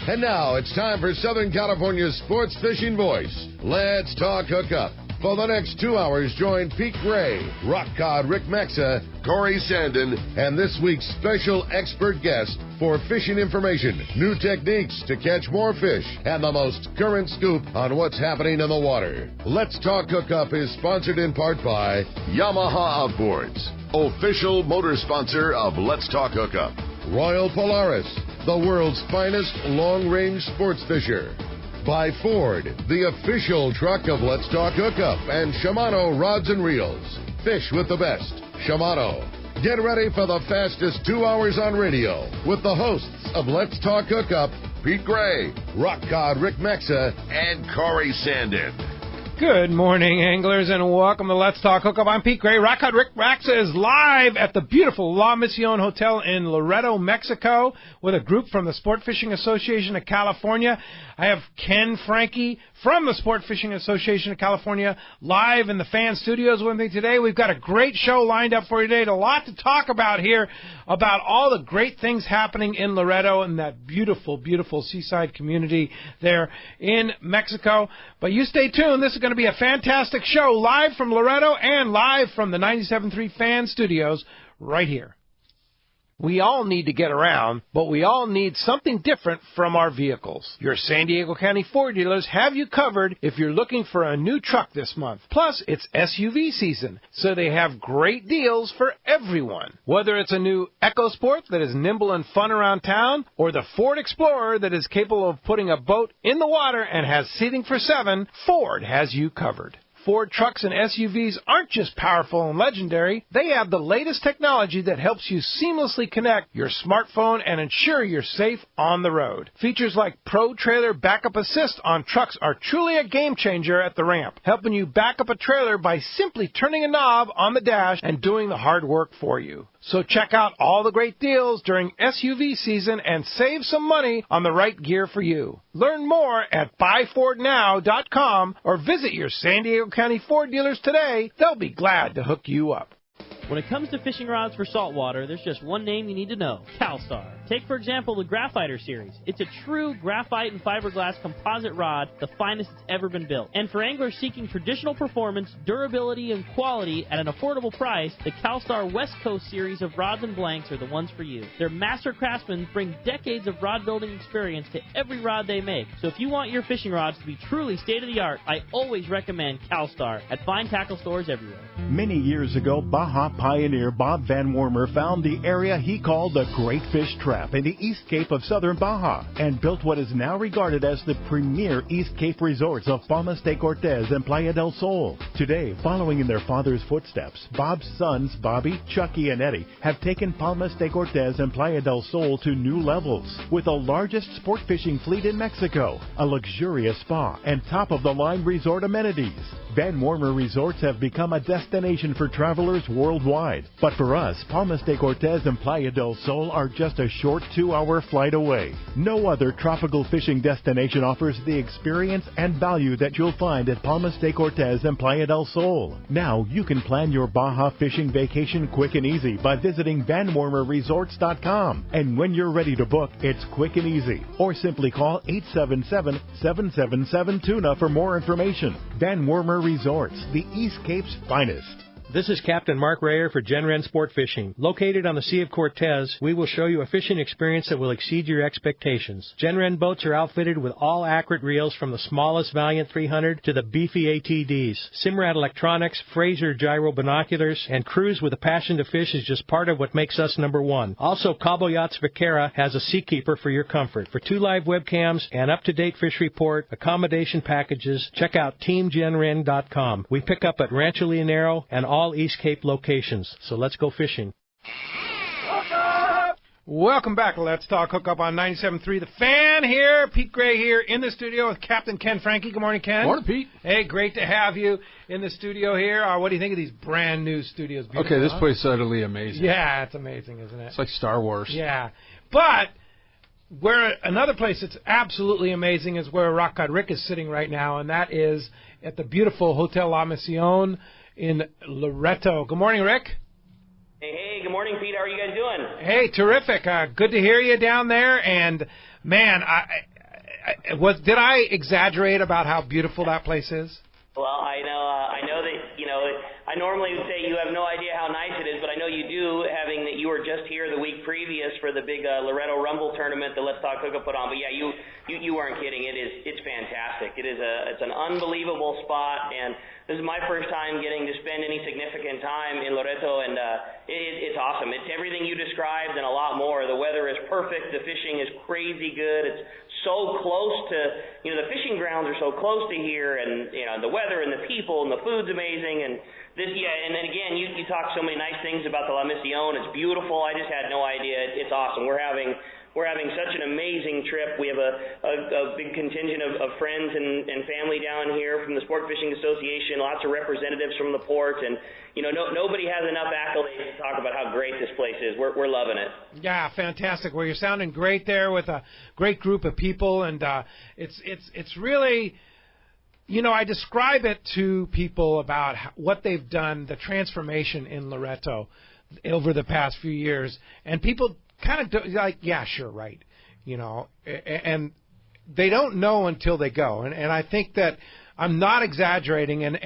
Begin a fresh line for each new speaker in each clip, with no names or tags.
And now it's time for Southern California's sports fishing voice. Let's talk hookup. For the next 2 hours, join Pete Gray, Rock Cod Rick Maxa, Corey Sandin, and this week's special expert guest for fishing information, new techniques to catch more fish, and the most current scoop on what's happening in the water. Let's Talk Hookup is sponsored in part by Yamaha Outboards, official motor sponsor of Let's Talk Hookup. Royal Polaris, the world's finest long-range sports fisher. By Ford, the official truck of Let's Talk Hookup, and Shimano Rods and Reels. Fish with the best. Shimano. Get ready for the fastest 2 hours on radio with the hosts of Let's Talk Hookup, Pete Gray, Rock Cod Rick Maxa, and Corey Sandin.
Good morning, anglers, and welcome to Let's Talk Hookup. I'm Pete Gray. Rock Cod Rick Maxa is live at the beautiful La Misión Hotel in Loreto, Mexico, with a group from the Sportfishing Association of California. I have Ken Franke from the Sportfishing Association of California live in the fan studios with me today. We've got a great show lined up for you today. A lot to talk about here, about all the great things happening in Loreto and that beautiful, beautiful seaside community there in Mexico. But you stay tuned. This is going to be a fantastic show live from Loreto and live from the 97.3 fan studios right here. We all need to get around, but we all need something different from our vehicles. Your San Diego County Ford dealers have you covered if you're looking for a new truck this month. Plus, it's SUV season, so they have great deals for everyone. Whether it's a new EcoSport that is nimble and fun around town, or the Ford Explorer that is capable of putting a boat in the water and has seating for 7, Ford has you covered. Ford trucks and SUVs aren't just powerful and legendary. They have the latest technology that helps you seamlessly connect your smartphone and ensure you're safe on the road. Features like Pro Trailer Backup Assist on trucks are truly a game changer at the ramp, helping you back up a trailer by simply turning a knob on the dash and doing the hard work for you. So check out all the great deals during SUV season and save some money on the right gear for you. Learn more at buyfordnow.com or visit your San Diego County Ford dealers today. They'll be glad to hook you up.
When it comes to fishing rods for saltwater, there's just one name you need to know: CalStar. Take, for example, the Graphiter series. It's a true graphite and fiberglass composite rod, the finest it's ever been built. And for anglers seeking traditional performance, durability, and quality at an affordable price, the CalStar West Coast series of rods and blanks are the ones for you. Their master craftsmen bring decades of rod building experience to every rod they make. So if you want your fishing rods to be truly state-of-the-art, I always recommend CalStar at fine tackle stores everywhere.
Many years ago, Baja pioneer Bob Van Wormer found the area he called the Great Fish Trap in the East Cape of southern Baja and built what is now regarded as the premier East Cape resorts of Palmas de Cortez and Playa del Sol. Today, following in their father's footsteps, Bob's sons, Bobby, Chucky, and Eddie, have taken Palmas de Cortez and Playa del Sol to new levels. With the largest sport fishing fleet in Mexico, a luxurious spa, and top-of-the-line resort amenities, Van Wormer Resorts have become a destination for travelers worldwide. But for us, Palmas de Cortez and Playa del Sol are just a short 2-hour flight away. No other tropical fishing destination offers the experience and value that you'll find at Palmas de Cortez and Playa del Sol. Now you can plan your Baja fishing vacation quick and easy by visiting VanWormerResorts.com. And when you're ready to book, it's quick and easy. Or simply call 877-777-TUNA for more information. Van Wormer Resorts, the East Cape's finest.
This is Captain Mark Rayer for Genren Sport Fishing. Located on the Sea of Cortez, we will show you a fishing experience that will exceed your expectations. Genren boats are outfitted with all accurate reels from the smallest Valiant 300 to the beefy ATDs. Simrad electronics, Fraser gyro binoculars, and crews with a passion to fish is just part of what makes us number one. Also, Cabo Yachts Vaquera has a Seakeeper for your comfort. For 2 live webcams, an up-to-date fish report, accommodation packages, check out TeamGenren.com. We pick up at Rancho Leonero and all East Cape locations. So let's go fishing.
Welcome back. Let's Talk Hookup on 97.3 The Fan here. Pete Gray here in the studio with Captain Ken Franke. Good morning, Ken.
Morning, Pete.
Hey, great to have you in the studio here. What do you think of these brand new studios? Beautiful,
okay, this place is utterly amazing.
Yeah, it's amazing, isn't it?
It's like Star Wars.
Yeah. But where another place that's absolutely amazing is where Rock Cod Rick is sitting right now, and that is at the beautiful Hotel La Misión in Loreto. Good morning, Rick.
Hey, good morning, Pete. How are you guys doing?
Hey, terrific. Good to hear you down there. And, man, Did I exaggerate about how beautiful that place is?
Well, I know that, I normally would say you have no idea how nice it is, but I know you do, having that you were just here the week previous for the big Loreto Rumble tournament that Let's Talk Hookup put on. But yeah, you weren't kidding. It's fantastic. It's an unbelievable spot, and this is my first time getting to spend any significant time in Loreto, and it's awesome. It's everything you described and a lot more. The weather is perfect. The fishing is crazy good. It's so close to, the fishing grounds are so close to here, and the weather and the people and the food's amazing, and and then again, you talk so many nice things about the La Misión. It's beautiful. I just had no idea. It's awesome. We're having such an amazing trip. We have a big contingent of friends and family down here from the Sportfishing Association, lots of representatives from the port, and nobody has enough accolades to talk about how great this place is. We're loving it.
Yeah, fantastic. Well, you're sounding great there with a great group of people, and it's really, I describe it to people about what they've done, the transformation in Loreto over the past few years, and people kind of like, yeah, sure, right, and they don't know until they go, and I think that I'm not exaggerating, and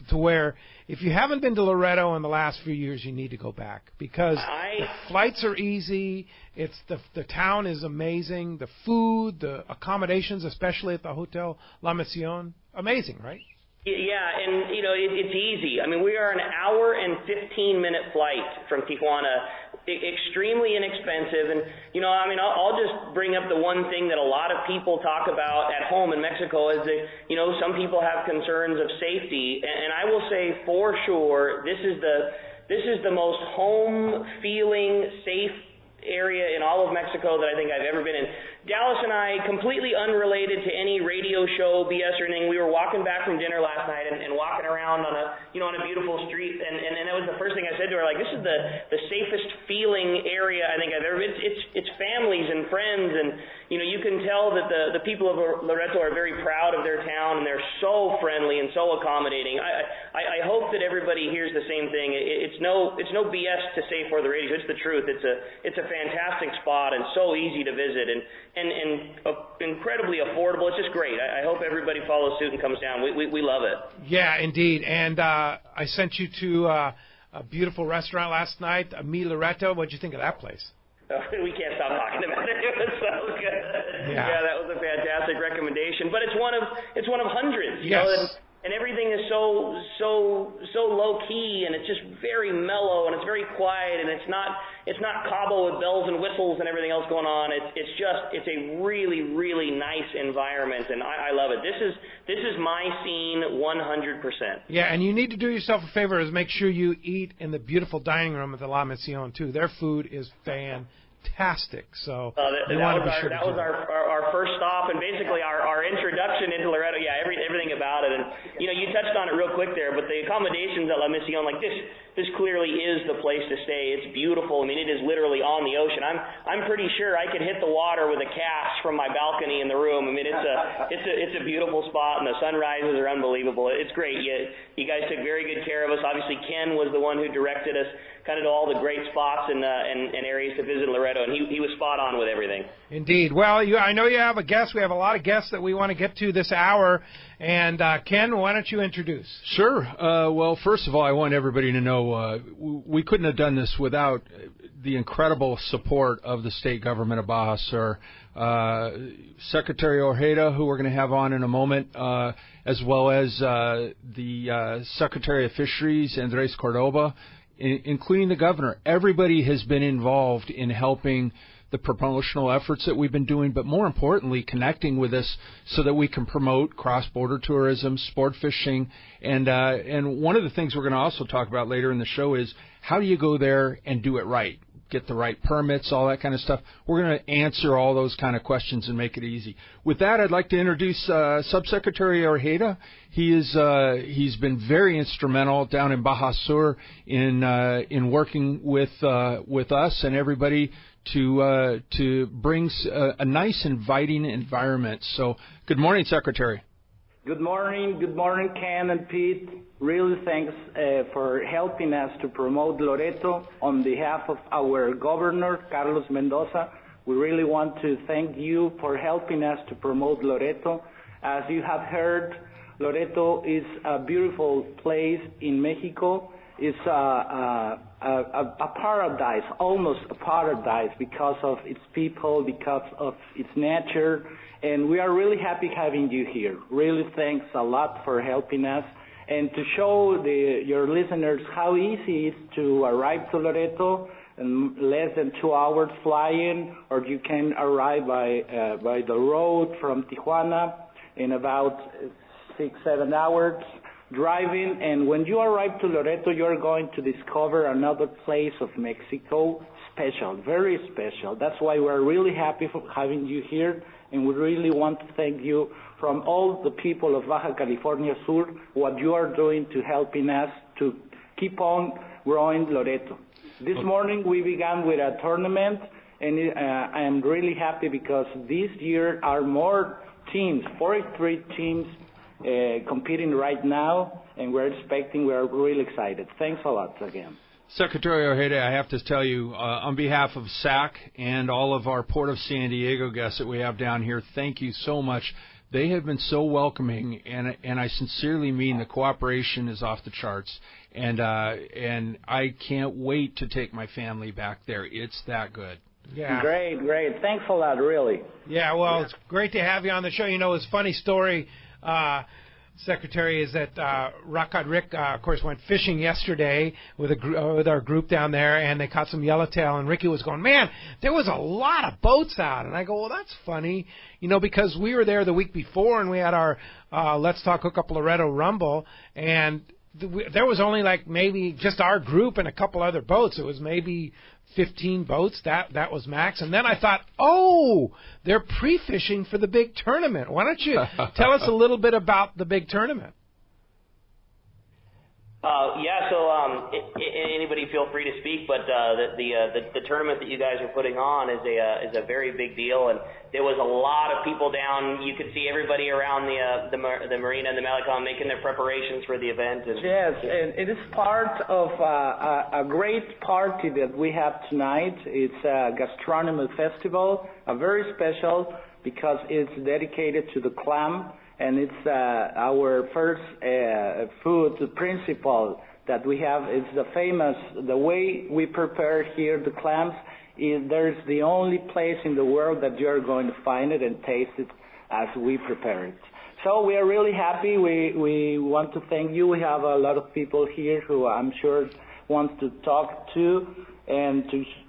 to where if you haven't been to Loreto in the last few years, you need to go back, because the flights are easy. It's the town is amazing. The food, the accommodations, especially at the Hotel La Misión, amazing, right?
Yeah, and it's easy. I mean, we are an hour and 15-minute flight from Tijuana, extremely inexpensive. And I'll just bring up the one thing that a lot of people talk about at home in Mexico is that some people have concerns of safety, and I will say for sure this is the most home-feeling, safe area in all of Mexico that I think I've ever been in. Dallas and I, completely unrelated to any radio show, BS or anything, we were walking back from dinner last night and walking around on a beautiful street, and that was the first thing I said to her, like, this is the safest feeling area I think I've ever been. It's families and friends, and you can tell that the people of Loreto are very proud of their town, and they're so friendly and so accommodating. I hope that everybody hears the same thing. It's no BS to say for the radio. It's the truth. It's a fantastic spot and so easy to visit, and incredibly affordable. It's just great. I hope everybody follows suit and comes down. We love it. Yeah,
indeed. And I sent you to a beautiful restaurant last night, Mi Loreto. What'd you think of that place?
We can't stop talking about it. It was so good. Yeah, that was a fantastic recommendation. But it's one of hundreds.
Yes.
And everything is so low key, and it's just very mellow, and it's very quiet, and it's not Cabo with bells and whistles and everything else going on. It's a really, really nice environment, and I love it. This is my scene 100%.
Yeah, and you need to do yourself a favor is make sure you eat in the beautiful dining room at the La Misión too. Their food is fantastic. So
that was our first stop, and basically our introduction into Loreto. Yeah, everything about it, and you touched on it real quick there. But the accommodations at La Misión, like this clearly is the place to stay. It's beautiful. I mean, it is literally on the ocean. I'm pretty sure I could hit the water with a cast from my balcony in the room. I mean, it's a beautiful spot, and the sunrises are unbelievable. It's great. You guys took very good care of us. Obviously, Ken was the one who directed us kind of to all the great spots and areas to visit in Loreto, and he was spot on with everything.
Indeed. Well, I know you have a guest. We have a lot of guests that we want to get to this hour. And, Ken, why don't you introduce?
Sure. Well, first of all, I want everybody to know we couldn't have done this without the incredible support of the state government of Baja Sur. Secretary Ojeda, who we're going to have on in a moment, as well as the Secretary of Fisheries, Andres Cordoba, including the governor. Everybody has been involved in helping the promotional efforts that we've been doing, but more importantly, connecting with us so that we can promote cross-border tourism, sport fishing, and one of the things we're going to also talk about later in the show is how do you go there and do it right? Get the right permits, all that kind of stuff. We're going to answer all those kind of questions and make it easy. With that, I'd like to introduce Subsecretary Ojeda. He's been very instrumental down in Baja Sur in working with us and everybody to bring a nice, inviting environment. So, good morning, Secretary.
Good morning, Ken and Pete. Really thanks for helping us to promote Loreto on behalf of our governor, Carlos Mendoza. We really want to thank you for helping us to promote Loreto. As you have heard, Loreto is a beautiful place in Mexico. It's a paradise, almost a paradise, because of its people, because of its nature, and we are really happy having you here. Really thanks a lot for helping us, and to show your listeners how easy it is to arrive to Loreto in less than 2 hours flying, or you can arrive by the road from Tijuana in about 6-7 hours driving, and when you arrive to Loreto, you're going to discover another place of Mexico, special, very special. That's why we're really happy for having you here, and we really want to thank you from all the people of Baja California Sur, what you are doing to helping us to keep on growing Loreto. This morning we began with a tournament, and I am really happy because this year are more teams, 43 teams, competing right now, and we're really excited. Thanks a lot again.
Secretary Ojeda, I have to tell you, on behalf of SAC and all of our Port of San Diego guests that we have down here, thank you so much. They have been so welcoming, and I sincerely mean the cooperation is off the charts, and I can't wait to take my family back there. It's that good.
Yeah.
Great. Thanks a lot, really.
Yeah, well, it's great to have you on the show. You know, it's a funny story, Secretary, is that Rock Cod Rick, of course, went fishing yesterday with our group down there, and they caught some yellowtail, and Ricky was going, man, there was a lot of boats out. And I go, well, that's funny, you know, because we were there the week before, and we had our Let's Talk Hookup Loreto Rumble, and there was only like maybe just our group and a couple other boats. It was maybe 15 boats. That was max. And then I thought, oh, they're pre-fishing for the big tournament. Why don't you tell us a little bit about the big tournament?
Anybody feel free to speak, but the tournament that you guys are putting on is a very big deal, and there was a lot of people down. You could see everybody around the marina and the Malecon making their preparations for the event.
Yes, and it is part of a great party that we have tonight. It's a gastronomy festival, a very special because it's dedicated to the clam. And it's our first food principle that we have. It's the way we prepare here the clams. There's the only place in the world that you're going to find it and taste it as we prepare it. So we are really happy. We want to thank you. We have a lot of people here who I'm sure wants to talk to and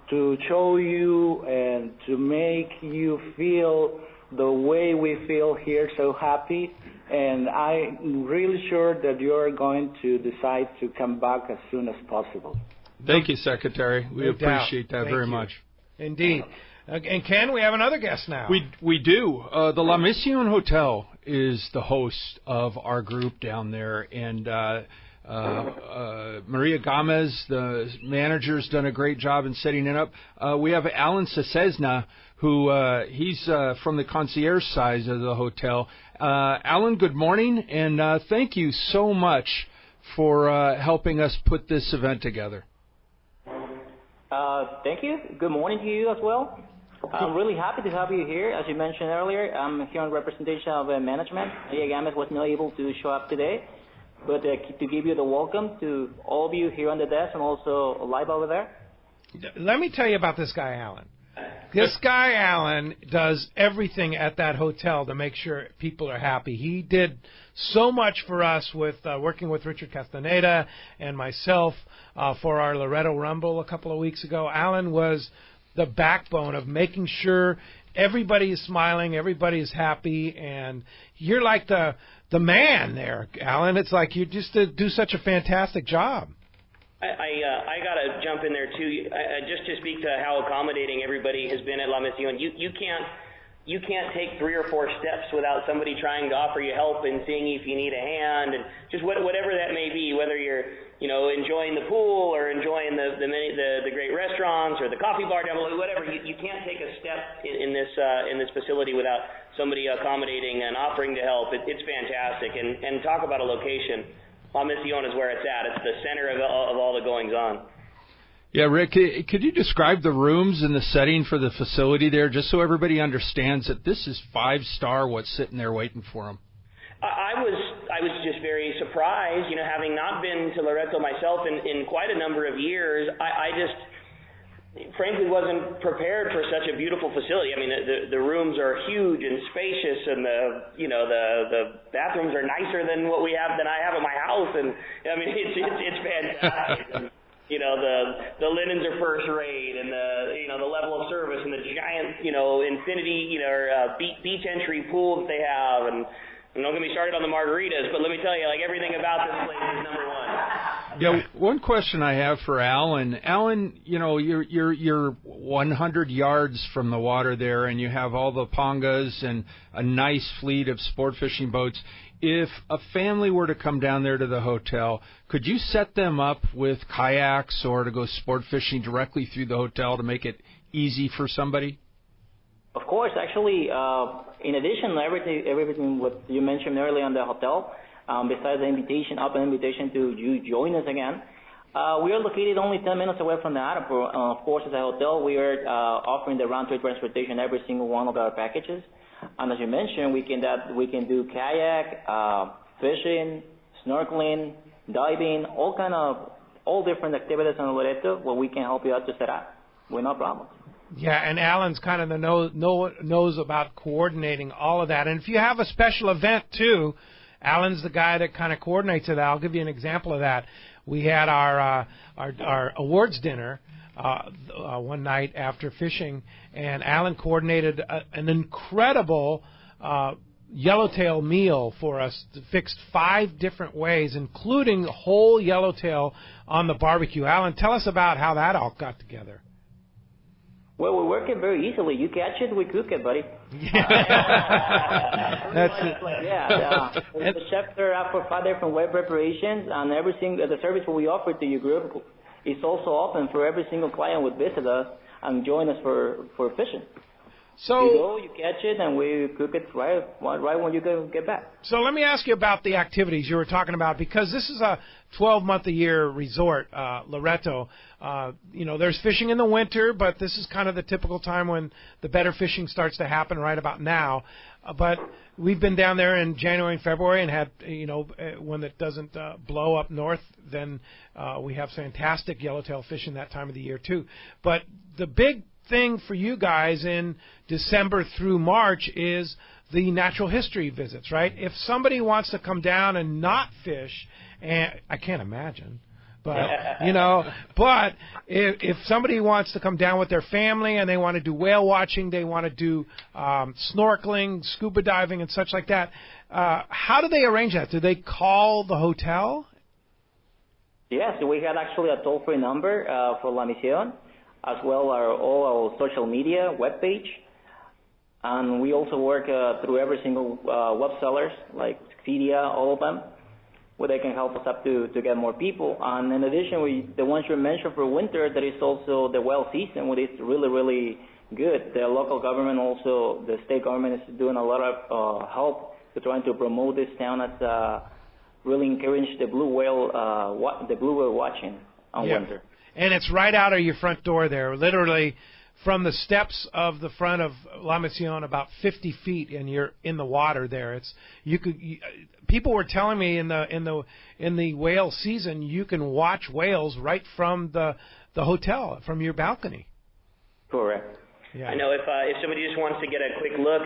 to show you and to make you feel the way we feel here, so happy, and I'm really sure that you're going to decide to come back as soon as possible.
Thank you, Secretary. We appreciate that very much.
Indeed. And Ken, we have another guest now.
We do. The La Mission Hotel is the host of our group down there, and Maria Gomez, the manager's done a great job in setting it up. We have Alan Cesesna, who he's from the concierge side of the hotel. Alan, good morning, and thank you so much for helping us put this event together.
Thank you. Good morning to you as well. I'm really happy to have you here. As you mentioned earlier, I'm here on representation of management. Maria Gomez was not able to show up today, but to give you the welcome to all of you here on the desk and also live over there.
Let me tell you about this guy, Alan. This guy, Alan, does everything at that hotel to make sure people are happy. He did so much for us with working with Richard Castaneda and myself for our Loreto Rumble a couple of weeks ago. Alan was the backbone of making sure everybody is smiling, everybody is happy, and you're like the man there, Alan. It's like you just do such a fantastic job.
I got to jump in there too, just to speak to how accommodating everybody has been at La Mission. You can't take 3 or 4 steps without somebody trying to offer you help and seeing if you need a hand, and just whatever that may be, whether you're enjoying the pool or enjoying the great restaurants or the coffee bar down below, whatever. You can't take a step in this facility without somebody accommodating and offering to help. It's fantastic, and talk about a location. La Mission is where it's at. It's the center of all the goings-on.
Yeah, Rick, could you describe the rooms and the setting for the facility there, just so everybody understands that this is 5-star what's sitting there waiting for them?
I was just very surprised, having not been to Loreto myself in quite a number of years. I just frankly wasn't prepared for such a beautiful facility. I mean, the rooms are huge and spacious, and the bathrooms are nicer than I have at my house, and I mean it's fantastic. And, the linens are first rate, and the level of service, and the giant infinity beach entry pool that they have, and don't get me started on the margaritas, but let me tell you, everything about this place is number one.
Yeah, one question I have for Alan. Alan, you're 100 yards from the water there, and you have all the pangas and a nice fleet of sport fishing boats. If a family were to come down there to the hotel, could you set them up with kayaks or to go sport fishing directly through the hotel to make it easy for somebody?
Of course, actually, in addition to everything what you mentioned earlier on the hotel, besides the open invitation to you join us again, we are located only 10 minutes away from the airport. Of course, as a hotel, we are offering the round-trip transportation every single one of our packages. And as you mentioned, we can do kayak, fishing, snorkeling, diving, all different activities in Loreto where we can help you out to set up with no problem.
Yeah, and Alan's kind of knows about coordinating all of that. And if you have a special event, too, Alan's the guy that kind of coordinates it. I'll give you an example of that. We had our awards dinner one night after fishing, and Alan coordinated an incredible yellowtail meal for us, fixed 5 different ways, including whole yellowtail on the barbecue. Alan, tell us about how that all got together.
Well, we work it very easily. You catch it, we cook it, buddy.
That's it.
The chefs are out for 5 different way preparations, and the service we offer to your group is also open for every single client who would visit us and join us for fishing.
So
you go, you catch it, and we cook it right when you get back.
So let me ask you about the activities you were talking about, because this is a 12-month-a-year resort, Loreto. There's fishing in the winter, but this is kind of the typical time when the better fishing starts to happen right about now. But we've been down there in January and February and had, when it doesn't blow up north, then we have fantastic yellowtail fishing that time of the year too. But the big thing for you guys in December through March is the natural history visits, right? If somebody wants to come down and not fish, and I can't imagine, but but if somebody wants to come down with their family and they want to do whale watching, they want to do snorkeling, scuba diving, and such like that, how do they arrange that? Do they call the hotel?
Yes, we had actually a toll-free number for La Misión, as well as all our social media webpage. And we also work through every single web sellers, like Expedia, all of them, where they can help us up to get more people. And in addition, the ones you mentioned for winter, there is also the whale season, which is really, really good. The local government also, the state government is doing a lot of help to trying to promote this town as really encourage the blue whale watching on winter.
And it's right out of your front door there, literally from the steps of the front of La Misión, about 50 feet, and you're in the water there. People were telling me in the whale season you can watch whales right from the hotel, from your balcony.
Correct.
Yeah.
I know if somebody just wants to get a quick look,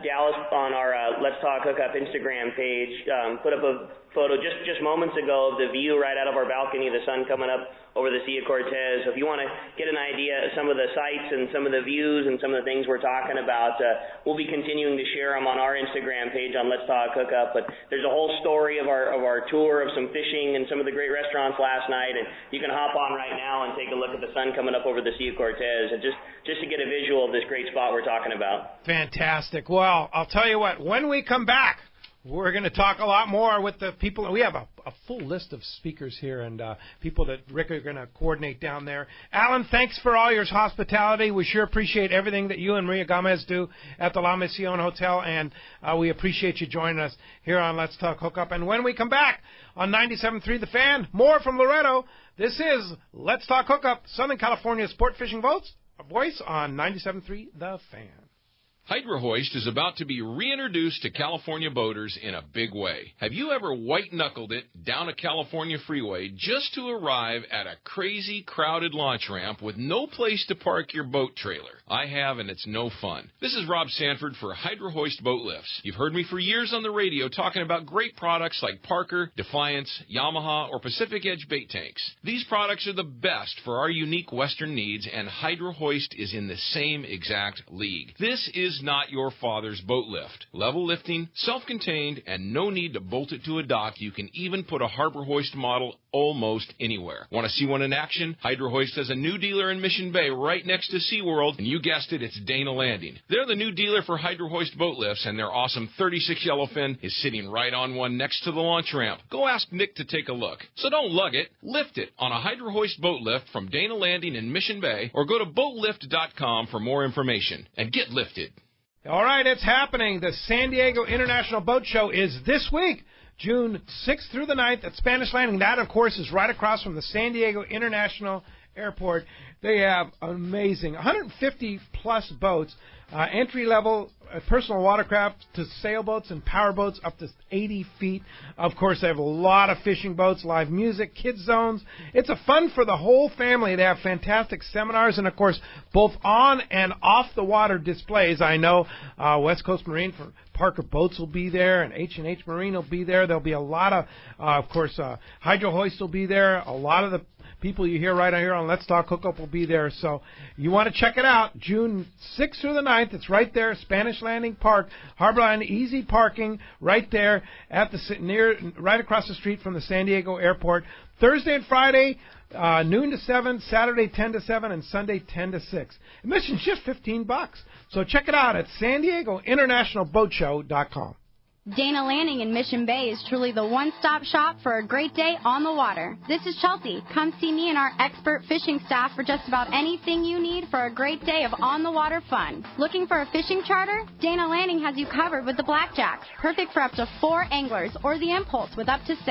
Dallas on our Let's Talk Hookup Instagram page put up a photo just moments ago of the view right out of our balcony, the sun coming up over the Sea of Cortez. So if you want to get an idea of some of the sights and some of the views and some of the things we're talking about, we'll be continuing to share them on our Instagram page on Let's Talk Hookup. But there's a whole story of our tour of some fishing and some of the great restaurants last night, and you can hop on right now and take a look at the sun coming up over the Sea of Cortez, and just to get a visual of this great spot we're talking about.
Fantastic. Well, I'll tell you what, when we come back, We're going to talk a lot more with the people. We have a full list of speakers here and people that Rick are going to coordinate down there. Alan, thanks for all your hospitality. We sure appreciate everything that you and Maria Gomez do at the La Mission Hotel, and we appreciate you joining us here on Let's Talk Hookup. And when we come back on 97.3 The Fan, more from Loreto. This is Let's Talk Hookup, Southern California Sport Fishing Voice on 97.3 The Fan.
Hydro Hoist is about to be reintroduced to California boaters in a big way. Have you ever white-knuckled it down a California freeway just to arrive at a crazy, crowded launch ramp with no place to park your boat trailer? I have, and it's no fun. This is Rob Sanford for Hydro Hoist Boat Lifts. You've heard me for years on the radio talking about great products like Parker, Defiance, Yamaha, or Pacific Edge bait tanks. These products are the best for our unique Western needs, and Hydro Hoist is in the same exact league. This is not your father's boat lift. Level lifting, self-contained, and no need to bolt it to a dock. You can even put a Harbor Hoist model almost anywhere. Want to see one in action? Hydro Hoist has a new dealer in Mission Bay right next to SeaWorld, and you guessed it, it's Dana Landing. They're the new dealer for Hydro Hoist boat lifts, and their awesome 36 yellowfin is sitting right on one next to the launch ramp. Go ask Nick to take a look. So don't lug it, lift it on a Hydro Hoist boat lift from Dana Landing in Mission Bay, or go to boatlift.com for more information. And get lifted.
All right, it's happening. The San Diego International Boat Show is this week, June 6th through the 9th at Spanish Landing. That, of course, is right across from the San Diego International Airport. They have amazing 150-plus boats, entry-level personal watercraft to sailboats and powerboats up to 80 feet. Of course, they have a lot of fishing boats, live music, kids zones. It's a fun for the whole family. They have fantastic seminars and, of course, both on and off the water displays. I know West Coast Marine for Parker Boats will be there, and H&H Marine will be there. There'll be a lot of course, Hydro Hoist will be there. A lot of the people you hear right here on Let's Talk Hookup will be there. So you want to check it out. June 6th through the 9th. It's right there, Spanish Landing Park, Harborline, easy parking right there at right across the street from the San Diego Airport. Thursday and Friday, noon to 7, Saturday 10 to 7, and Sunday 10 to 6. Admission's just $15. So check it out at San Diego International Boat Show.com.
Dana Landing in Mission Bay is truly the one-stop shop for a great day on the water. This is Chelsea. Come see me and our expert fishing staff for just about anything you need for a great day of on-the-water fun. Looking for a fishing charter? Dana Landing has you covered with the Blackjacks, perfect for up to 4 anglers, or the Impulse with up to 6.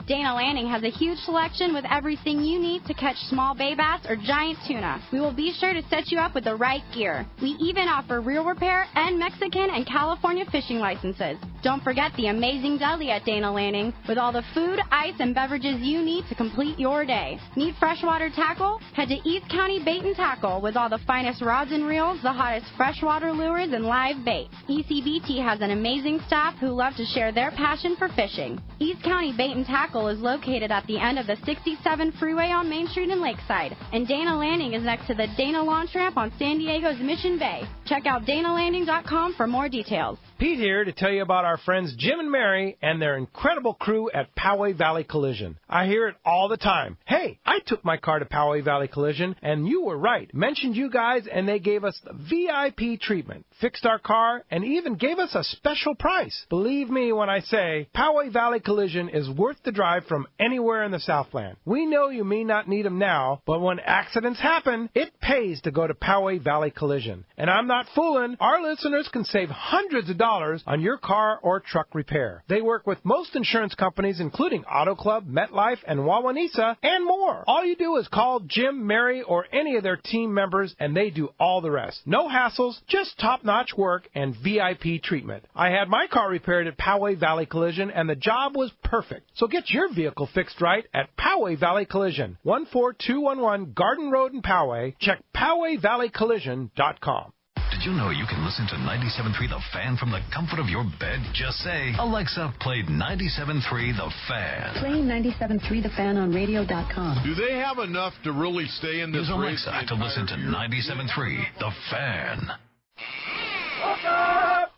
Dana Landing has a huge selection with everything you need to catch small bay bass or giant tuna. We will be sure to set you up with the right gear. We even offer reel repair and Mexican and California fishing licenses. Don't forget the amazing deli at Dana Landing with all the food, ice, and beverages you need to complete your day. Need freshwater tackle? Head to East County Bait and Tackle with all the finest rods and reels, the hottest freshwater lures, and live bait. ECBT has an amazing staff who love to share their passion for fishing. East County Bait and Tackle is located at the end of the 67 freeway on Main Street in Lakeside, and Dana Landing is next to the Dana Launch Ramp on San Diego's Mission Bay. Check out danalanding.com for more details.
Pete here to tell you about our friends Jim and Mary and their incredible crew at Poway Valley Collision. I hear it all the time. Hey, I took my car to Poway Valley Collision, and you were right. Mentioned you guys, and they gave us the VIP treatment, fixed our car, and even gave us a special price. Believe me when I say Poway Valley Collision is worth the drive from anywhere in the Southland. We know you may not need them now, but when accidents happen, it pays to go to Poway Valley Collision. And I'm not fooling. Our listeners can save hundreds of dollars on your car or truck repair. They work with most insurance companies, including Auto Club, MetLife, and Wawanesa, and more. All you do is call Jim, Mary, or any of their team members, and they do all the rest. No hassles, just top-notch work and VIP treatment. I had my car repaired at Poway Valley Collision, and the job was perfect. So get your vehicle fixed right at Poway Valley Collision, 14211 Garden Road in Poway. Check PowayValleyCollision.com.
Did you know you can listen to 97.3 The Fan from the comfort of your bed? Just say, Alexa, play 97.3 The Fan.
Play 97.3 The Fan on radio.com.
Do they have enough to really stay in this
race? Use Alexa to listen to 97.3 The Fan.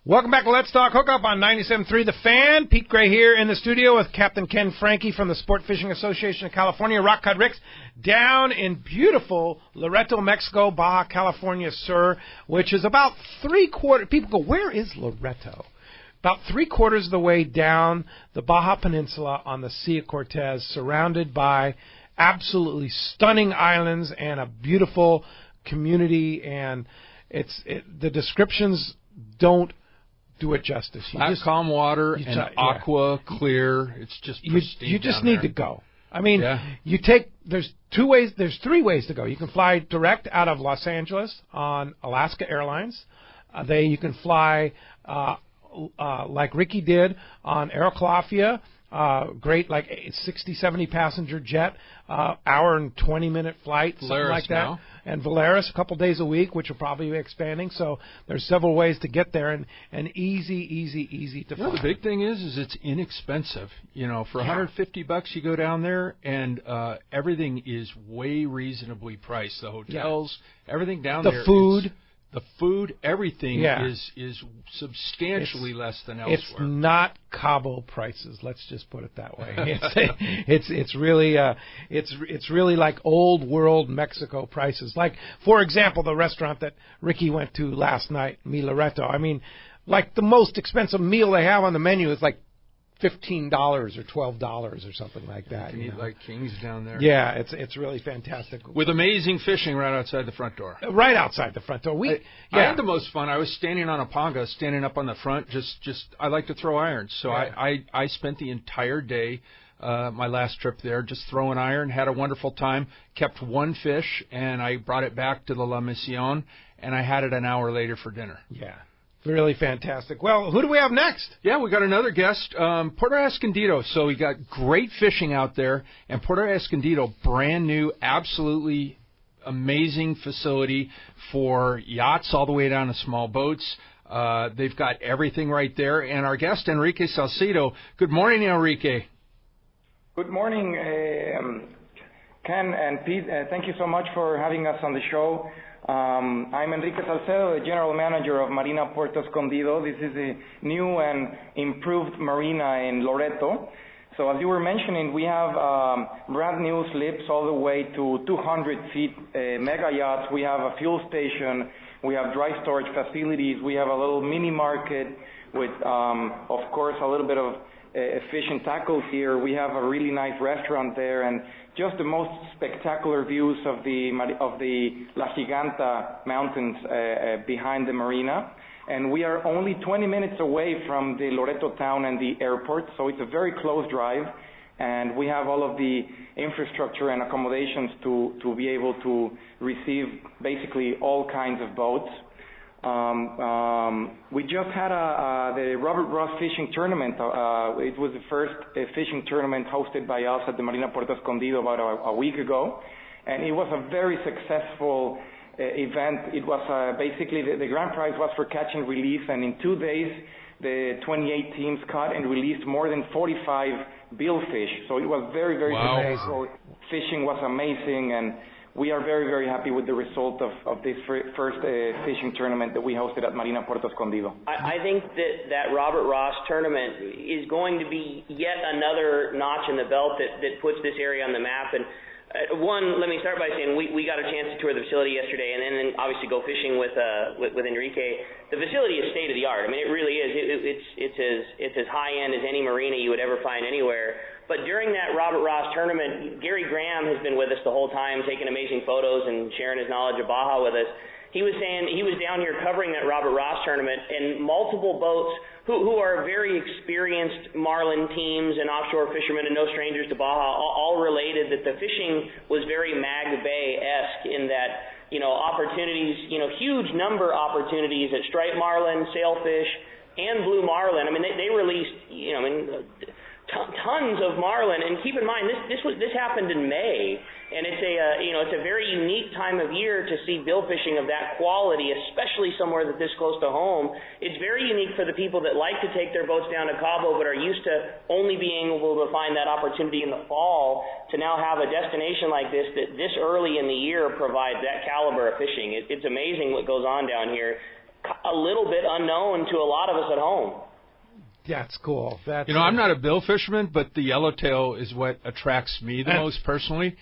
Welcome back to Let's Talk Hookup on 97.3 The Fan. Pete Gray here in the studio with Captain Ken Frankie from the Sport Fishing Association of California. Rock Cod Ricks down in beautiful Loreto, Mexico, Baja California Sur, which is about 3/4. People go, where is Loreto? about 3/4 of the way down the Baja Peninsula on the Sea of Cortez, surrounded by absolutely stunning islands and a beautiful community, and the descriptions don't do it justice.
Calm water and aqua clear. It's just pristine.
You just need to go. I mean, there's 3 ways to go. You can fly direct out of Los Angeles on Alaska Airlines. You can fly like Ricky did on Aeroclafia. Great, like 60, 70 passenger jet, hour and 20-minute flight, something like that.
Now.
And Valeris a couple days a week, which will probably be expanding. So there's several ways to get there, and easy to fly.
The big thing is it's inexpensive. For $150 you go down there, and everything is way reasonably priced. The hotels, everything down there. The food, everything is substantially less than elsewhere.
It's not Cabo prices. Let's just put it that way. It's really like old world Mexico prices. Like, for example, the restaurant that Ricky went to last night, Mi Loreto. I mean, like the most expensive meal they have on the menu is like $15 or $12 or something like that.
You eat like kings down there.
Yeah, it's really fantastic.
With amazing fishing right outside the front door.
Right outside the front door.
I had the most fun. I was standing on a panga, standing up on the front. I like to throw irons, so I spent the entire day, my last trip there, just throwing iron. Had a wonderful time. Kept one fish, and I brought it back to the La Misión, and I had it an hour later for dinner.
Yeah. Really fantastic. Well, who do we have next?
Yeah, we got another guest, Puerto Escondido. So we got great fishing out there, and Puerto Escondido, brand new, absolutely amazing facility for yachts all the way down to small boats. They've got everything right there. And our guest, Enrique Salcido. Good morning, Enrique.
Good morning, Ken and Pete. Thank you so much for having us on the show. I'm Enrique Salcedo, the General Manager of Marina Puerto Escondido. This is a new and improved marina in Loreto. So as you were mentioning, we have brand new slips all the way to 200 feet mega yachts. We have a fuel station. We have dry storage facilities. We have a little mini market with, of course, a little bit of fish and tackles here. We have a really nice restaurant there, and just the most spectacular views of the La Giganta mountains behind the marina. And we are only 20 minutes away from the Loreto town and the airport, so it's a very close drive. And we have all of the infrastructure and accommodations to be able to receive basically all kinds of boats. We just had the Robert Ross fishing tournament. It was the first fishing tournament hosted by us at the Marina Puerto Escondido about a week ago, and it was a very successful event. It was basically the grand prize was for catch and release, and in 2 days the 28 teams caught and released more than 45 billfish. So it was very, very successful. Fishing was amazing, and we are very, very happy with the result of this first fishing tournament that we hosted at Marina Puerto Escondido.
I think that Robert Ross tournament is going to be yet another notch in the belt that puts this area on the map. And one, let me start by saying we got a chance to tour the facility yesterday, and then obviously go fishing with Enrique. The facility is state of the art. I mean, it really is. It's as high end as any marina you would ever find anywhere. But during that Robert Ross tournament, Gary Graham has been with us the whole time, taking amazing photos and sharing his knowledge of Baja with us. He was saying he was down here covering that Robert Ross tournament, and multiple boats who are very experienced marlin teams and offshore fishermen and no strangers to Baja all related that the fishing was very Mag Bay-esque in that, opportunities, huge number opportunities at striped marlin, sailfish, and blue marlin. I mean, they released, tons of marlin, and keep in mind this happened in May, and it's a very unique time of year to see bill fishing of that quality, especially somewhere that's this close to home. It's very unique for the people that like to take their boats down to Cabo but are used to only being able to find that opportunity in the fall to now have a destination like this that this early in the year provides that caliber of fishing. It's amazing what goes on down here, a little bit unknown to a lot of us at home.
That's cool.
I'm not a bill fisherman, but the yellowtail is what attracts me the most personally.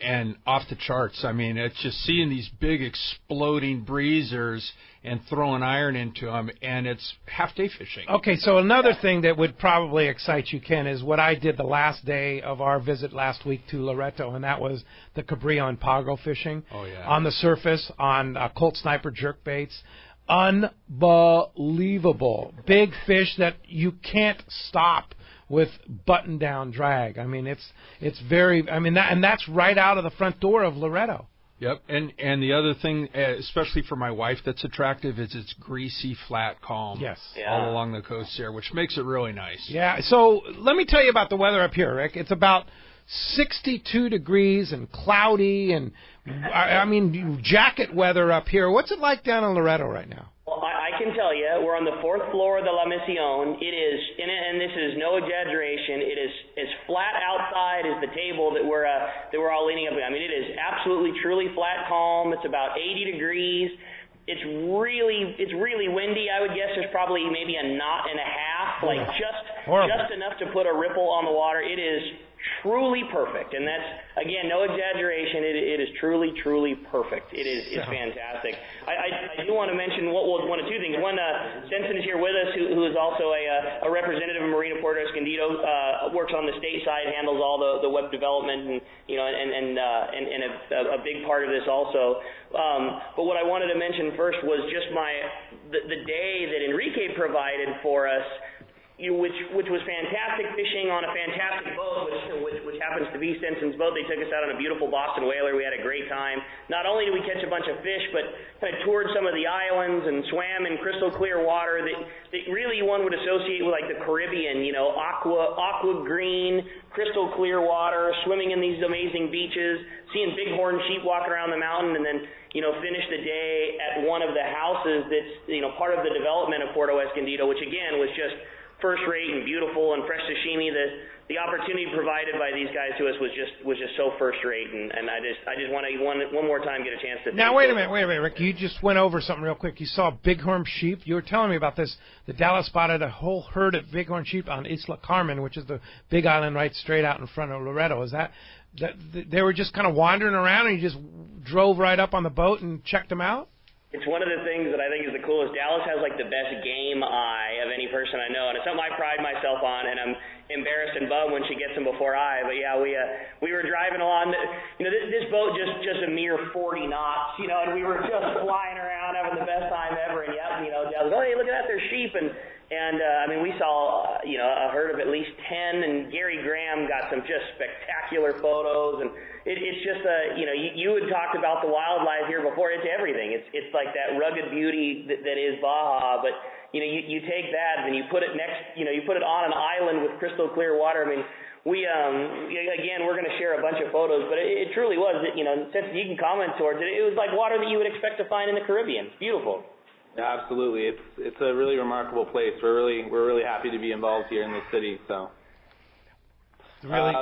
and off the charts. I mean, it's just seeing these big exploding breezers and throwing iron into them, and it's half-day fishing.
Okay, so another thing that would probably excite you, Ken, is what I did the last day of our visit last week to Loreto, and that was the Cabrillo and Pago fishing.
Oh, yeah.
On the surface, on Colt Sniper jerkbaits. Unbelievable. Big fish that you can't stop with button-down drag. I mean, it's very, I mean, that's right out of the front door of Loreto.
Yep, and the other thing, especially for my wife, that's attractive is its greasy, flat calm.
Yes.
All along the coast there, which makes it really nice.
Yeah, so let me tell you about the weather up here, Rick. It's about 62 degrees and cloudy, and I mean, jacket weather up here. What's it like down in Loreto right now?
Well, I can tell you, we're on the 4th floor of the La Misión. It is, and this is no exaggeration, it is as flat outside as the table that we're all leaning up. I mean, it is absolutely, truly flat calm. It's about 80 degrees. It's really windy. I would guess there's probably maybe a knot and a half, like just enough to put a ripple on the water. It is truly perfect, and that's, again, no exaggeration. It is truly perfect. It's fantastic. I do want to mention one or two things. One, Stenson is here with us, who is also a representative of Marina Puerto Escondido, works on the state side, handles all the web development, and a big part of this also. But what I wanted to mention first was just the day that Enrique provided for us, which was fantastic fishing on a fantastic boat, which happens to be Stenson's boat. They took us out on a beautiful Boston whaler. We had a great time. Not only did we catch a bunch of fish, but kind of toured some of the islands and swam in crystal clear water that really one would associate with like the Caribbean, aqua green, crystal clear water, swimming in these amazing beaches, seeing bighorn sheep walking around the mountain, and then finish the day at one of the houses that's part of the development of Puerto Escondido, which again was just first rate and beautiful and fresh sashimi. The opportunity provided by these guys to us was just so first rate, and I just want to one more time get a chance to.
Now wait a minute, Rick. You just went over something real quick. You saw bighorn sheep. You were telling me about this. The Dallas spotted a whole herd of bighorn sheep on Isla Carmen, which is the big island right straight out in front of Loreto. Is that they were just kind of wandering around, and you just drove right up on the boat and checked them out?
It's one of the things that I think is the coolest. Dallas has like the best game eye of any person I know, and it's something I pride myself on, and I'm embarrassed and bummed when she gets them before I. But yeah, we were driving along. This boat just a mere 40 knots, and we were just flying around having the best time ever. And Dallas, oh hey, look at that, there's sheep, and I mean, we saw a herd of at least 10, and Gary Graham got some just spectacular photos, and it's just you had talked about the wildlife here before. It's everything. It's like that rugged beauty that is Baja, but you take that and you put it you put it on an island with crystal clear water. I mean, we again, we're going to share a bunch of photos, but it truly was, since you can comment towards it, it was like water that you would expect to find in the Caribbean. It's beautiful.
Yeah, absolutely. It's a really remarkable place. We're really happy to be involved here in the city. So,
really,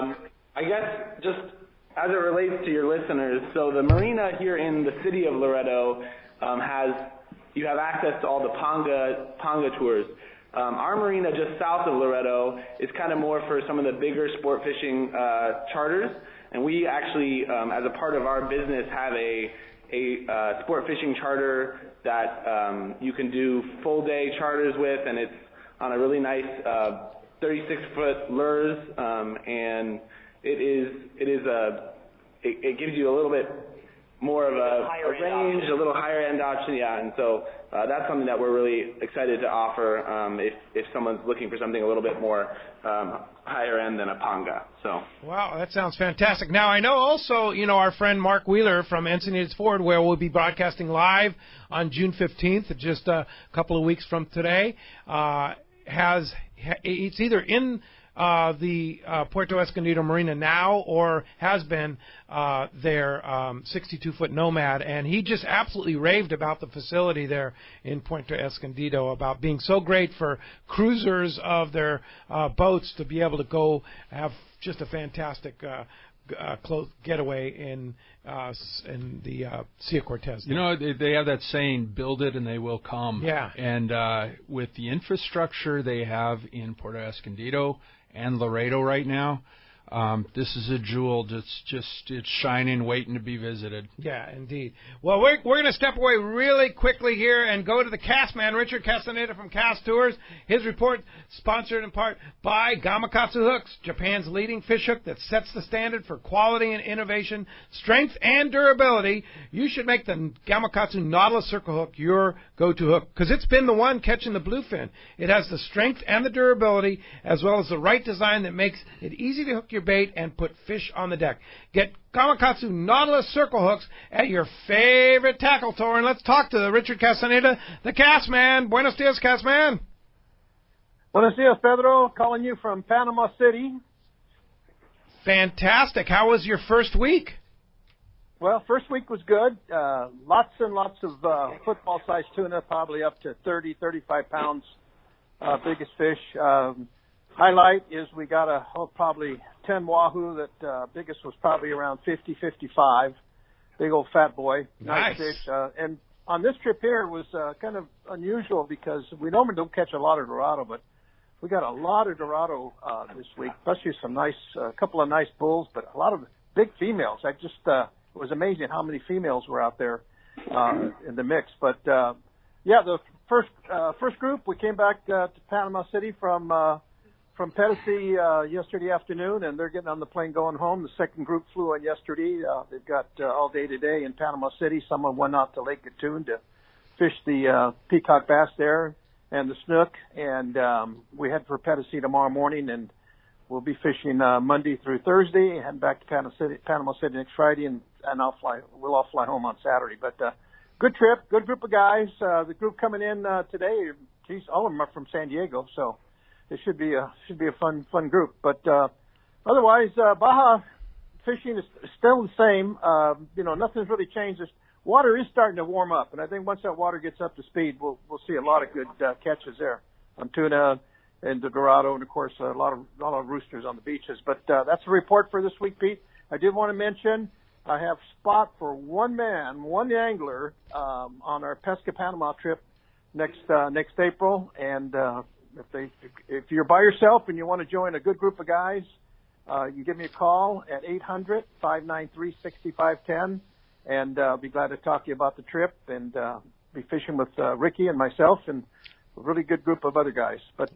I guess just as it relates to your listeners, so the marina here in the city of Loreto you have access to all the panga tours. Our marina just south of Loreto is kind of more for some of the bigger sport fishing charters, and we actually, as a part of our business, have a sport fishing charter that you can do full day charters with, and it's on a really nice 36-foot lures, and it gives you a little bit more of a range, a little higher end option, yeah, and so that's something that we're really excited to offer if someone's looking for something a little bit more higher end than a panga. So.
Wow, that sounds fantastic. Now, I know also, our friend Mark Wheeler from Encinitas Ford, where we'll be broadcasting live on June 15th, just a couple of weeks from today, it's either in the Puerto Escondido Marina now or has been their 62-foot Nomad, and he just absolutely raved about the facility there in Puerto Escondido, about being so great for cruisers of their boats to be able to go have just a fantastic close getaway in the Sea of Cortez.
They have that saying, build it and they will come.
Yeah.
And with the infrastructure they have in Puerto Escondido and Loreto right now, This is a jewel it's shining, waiting to be visited.
Yeah, indeed. Well, we're going to step away really quickly here and go to the cast man, Richard Castaneda from Cast Tours. His report sponsored in part by Gamakatsu Hooks, Japan's leading fish hook that sets the standard for quality and innovation, strength and durability. You should make the Gamakatsu Nautilus Circle Hook your go-to hook because it's been the one catching the bluefin. It has the strength and the durability as well as the right design that makes it easy to hook your bait and put fish on the deck. Get Gamakatsu Nautilus Circle Hooks at your favorite tackle store. And let's talk to Richard Castaneda, the cast man. Buenos dias, cast man.
Buenos dias, Pedro. Calling you from Panama City.
Fantastic. How was your first week?
Well, first week was good. Lots and lots of football-sized tuna, probably up to 30, 35 pounds, biggest fish. Highlight is we got probably 10 wahoo. That biggest was probably around 50, 55. Big old fat boy. Nice fish. And on this trip here was kind of unusual because we normally don't catch a lot of Dorado, but we got a lot of Dorado this week, especially a couple of nice bulls, but a lot of big females. It was amazing how many females were out there in the mix. But, the first group, we came back to Panama City from Tennessee yesterday afternoon, and they're getting on the plane going home. The second group flew in yesterday. They've got all day today in Panama City. Someone went out to Lake Gatun to fish the peacock bass there and the snook, and we head for Tennessee tomorrow morning, and we'll be fishing Monday through Thursday, heading back to Panama City next Friday, and we'll all fly home on Saturday. But good trip, good group of guys. The group coming in today, all of them are from San Diego, so it should be a fun group. But otherwise, Baja fishing is still the same. Nothing's really changed. Water is starting to warm up, and I think once that water gets up to speed, we'll see a lot of good catches there on tuna and the Dorado, and of course a lot of roosters on the beaches. But that's the report for this week, Pete. I did want to mention I have spot for one angler on our Pesca Panama trip next April, and if you're by yourself and you want to join a good group of guys, you can give me a call at 800-593-6510, and I'll be glad to talk to you about the trip and be fishing with Ricky and myself and a really good group of other guys. But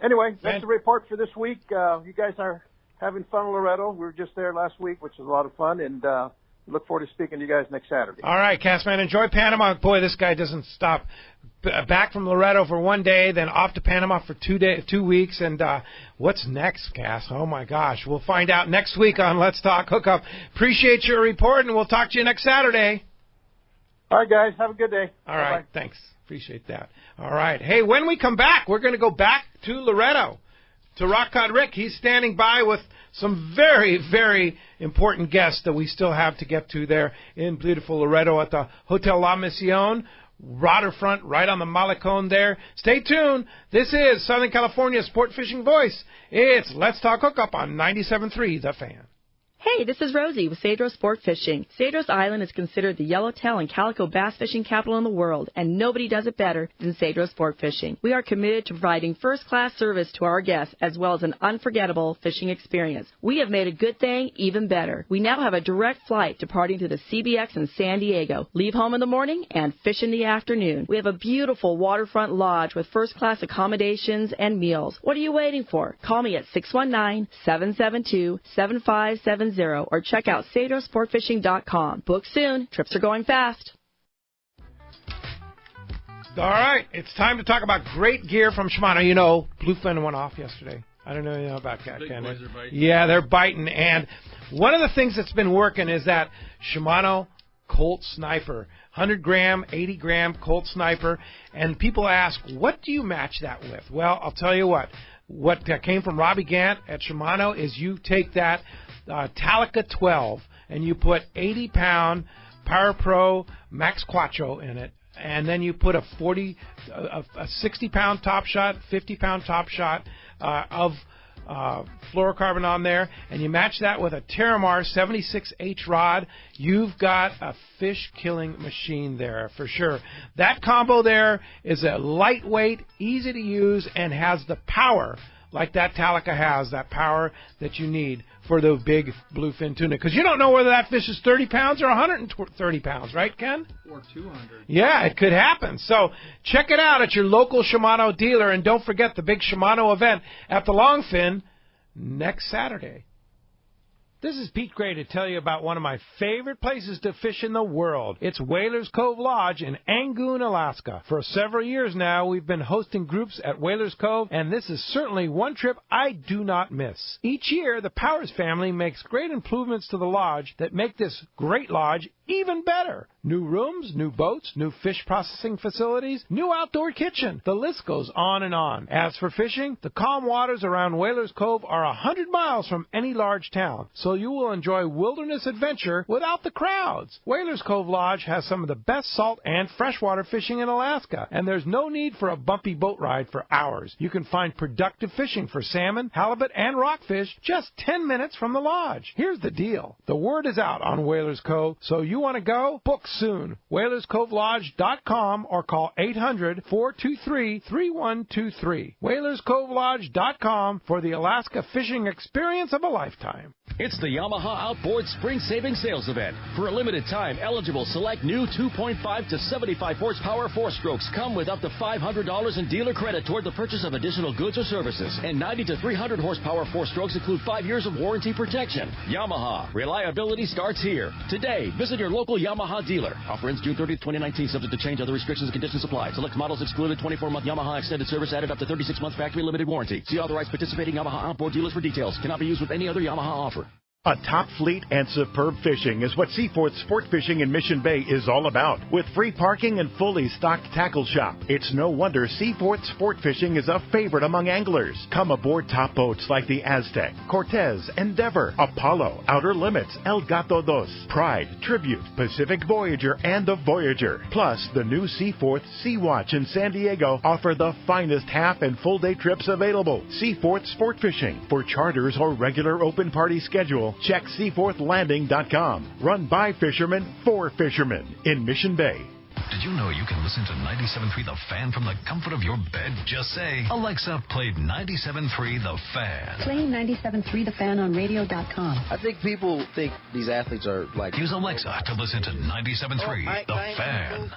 anyway, that's the report for this week. You guys are having fun in Loreto. We were just there last week, which was a lot of fun, and look forward to speaking to you guys next Saturday.
All right, Castman, enjoy Panama. Boy, this guy doesn't stop. Back from Loreto for one day, then off to Panama for 2 weeks. And what's next, Cass? Oh, my gosh. We'll find out next week on Let's Talk Hookup. Appreciate your report, and we'll talk to you next Saturday.
All right, guys. Have a good day.
All right. Bye-bye. Thanks. Appreciate that. All right. Hey, when we come back, we're going to go back to Loreto, to Rock Cod Rick. He's standing by with some very, very important guests that we still have to get to there in beautiful Loreto at the Hotel La Misión. Waterfront, right on the Malecón there. Stay tuned. This is Southern California's sport fishing voice. It's Let's Talk Hookup on 97.3 The Fan.
Hey, this is Rosie with Cedros Sport Fishing. Cedros Island is considered the yellowtail and calico bass fishing capital in the world, and nobody does it better than Cedros Sport Fishing. We are committed to providing first-class service to our guests as well as an unforgettable fishing experience. We have made a good thing even better. We now have a direct flight departing to the CBX in San Diego. Leave home in the morning and fish in the afternoon. We have a beautiful waterfront lodge with first-class accommodations and meals. What are you waiting for? Call me at 619-772-7570. Or check out CedrosSportFishing.com. Book soon. Trips are going fast.
All right. It's time to talk about great gear from Shimano. You know, bluefin went off yesterday. I don't know about that, Ken. Yeah, they're biting. And one of the things that's been working is that Shimano Colt Sniper. 100-gram, 80-gram Colt Sniper. And people ask, what do you match that with? Well, I'll tell you what. What came from Robbie Gant at Shimano is you take that Talica 12 and you put 80-pound Power Pro Max Quattro in it, and then you put a 60-pound top shot, 50-pound top shot of fluorocarbon on there, and you match that with a Terramar 76H rod, you've got a fish-killing machine there for sure. That combo there is a lightweight, easy to use, and has the power like that Talica has, that power that you need for the big bluefin tuna. Because you don't know whether that fish is 30 pounds or 130 pounds, right, Ken?
Or 200.
Yeah, it could happen. So check it out at your local Shimano dealer, and don't forget the big Shimano event at the Longfin next Saturday. This is Pete Gray to tell you about one of my favorite places to fish in the world. It's Whalers Cove Lodge in Angoon, Alaska. For several years now, we've been hosting groups at Whalers Cove, and this is certainly one trip I do not miss. Each year, the Powers family makes great improvements to the lodge that make this great lodge even better. New rooms, new boats, new fish processing facilities, new outdoor kitchen. The list goes on and on. As for fishing, the calm waters around Whalers Cove are 100 miles from any large town, so you will enjoy wilderness adventure without the crowds. Whalers Cove Lodge has some of the best salt and freshwater fishing in Alaska, and there's no need for a bumpy boat ride for hours. You can find productive fishing for salmon, halibut, and rockfish just 10 minutes from the lodge. Here's the deal. The word is out on Whalers Cove, so you want to go? Book soon. WhalersCoveLodge.com or call 800-423-3123. WhalersCoveLodge.com for the Alaska fishing experience of a lifetime.
It's the Yamaha Outboard Spring Savings Sales Event. For a limited time, eligible select new 2.5 to 75 horsepower four-strokes come with up to $500 in dealer credit toward the purchase of additional goods or services. And 90 to 300 horsepower four-strokes include 5 years of warranty protection. Yamaha. Reliability starts here. Today, visit your local Yamaha dealer. Offer ends June 30th, 2019, subject to change. Other restrictions and conditions apply. Select models excluded. 24-month Yamaha extended service added up to 36 months factory limited warranty. See authorized participating Yamaha outboard dealers for details. Cannot be used with any other Yamaha offer.
A top fleet and superb fishing is what Seaforth Sport Fishing in Mission Bay is all about. With free parking and fully stocked tackle shop, it's no wonder Seaforth Sport Fishing is a favorite among anglers. Come aboard top boats like the Aztec, Cortez, Endeavor, Apollo, Outer Limits, El Gato Dos, Pride, Tribute, Pacific Voyager, and the Voyager. Plus, the new Seaforth Sea Watch in San Diego offer the finest half and full day trips available. Seaforth Sport Fishing. For charters or regular open party schedule, check seaforthlanding.com. Run by fishermen for fishermen in Mission Bay.
Did you know you can listen to 97.3 The Fan from the comfort of your bed? Just say, Alexa, play 97.3 The Fan.
Play 97.3 The Fan on radio.com.
I think people think these athletes are like...
Use Alexa to listen to 97.3 The Fan.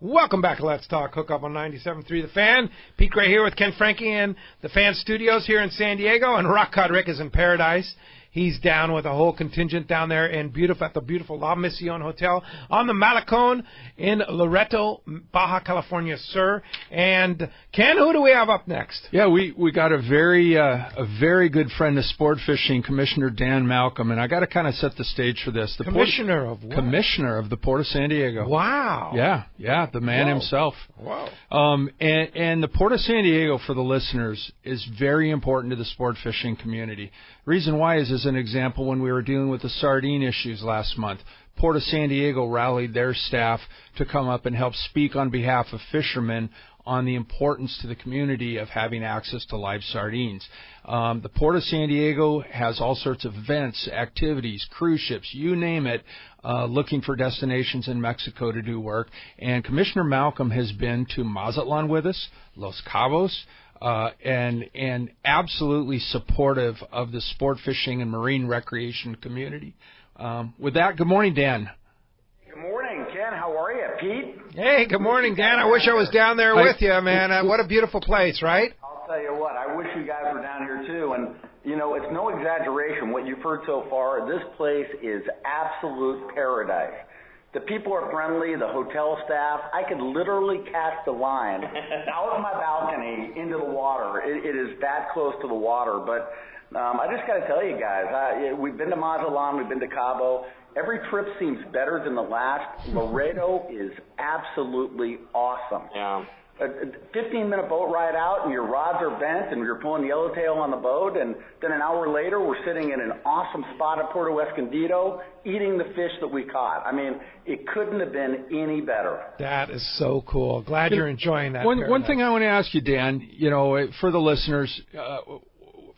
Welcome back to Let's Talk Hookup on 97.3 The Fan. Pete Gray here with Ken Frankie in the Fan Studios here in San Diego, and Rock Cod Rick is in Paradise. He's down with a whole contingent down there at the beautiful La Mission Hotel on the Malecon in Loreto, Baja California, sir. And Ken, who do we have up next?
Yeah, we got a very good friend of sport fishing, Commissioner Dan Malcolm, and I got to kind of set the stage for this.
Commissioner of what?
Commissioner of the Port of San Diego.
Wow.
Yeah, the man himself.
Wow.
And the Port of San Diego, for the listeners, is very important to the sport fishing community. Reason why is, as an example, when we were dealing with the sardine issues last month, Port of San Diego rallied their staff to come up and help speak on behalf of fishermen on the importance to the community of having access to live sardines. The Port of San Diego has all sorts of events, activities, cruise ships, you name it, looking for destinations in Mexico to do work. And Commissioner Malcolm has been to Mazatlan with us, Los Cabos, and absolutely supportive of the sport fishing and marine recreation community. With that, good morning, Dan.
Good morning, Ken. How are you, Pete?
Hey, good morning, Dan. I wish I was down there with you, man. What a beautiful place, right?
I'll tell you what, I wish you guys were down here too. And, you know, it's no exaggeration what you've heard so far. This place is absolute paradise. The people are friendly, the hotel staff. I could literally cast a line out of my balcony into the water. It is that close to the water. But I just got to tell you guys, we've been to Mazatlan, we've been to Cabo. Every trip seems better than the last. Loreto is absolutely awesome.
Yeah.
A 15-minute boat ride out, and your rods are bent, and you're pulling yellowtail on the boat, and then an hour later, we're sitting in an awesome spot at Puerto Escondido, eating the fish that we caught. I mean, it couldn't have been any better.
That is so cool. Glad you're enjoying that.
One thing I want to ask you, Dan, you know, for the listeners,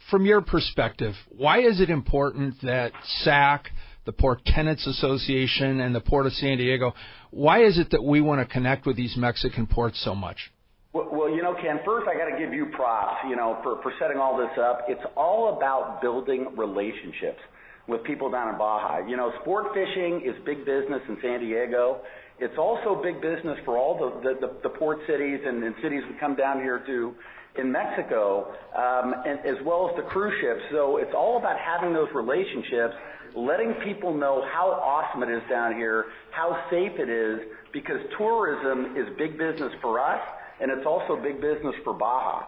from your perspective, why is it important that SAC, the Port Tenants Association, and the Port of San Diego, why is it that we want to connect with these Mexican ports so much?
Well, Well, Ken, first I got to give you props, for setting all this up. It's all about building relationships with people down in Baja. Sport fishing is big business in San Diego. It's also big business for all the port cities and cities we come down here to in Mexico, and as well as the cruise ships. So it's all about having those relationships, letting people know how awesome it is down here, how safe it is, because tourism is big business for us, and it's also big business for Baja.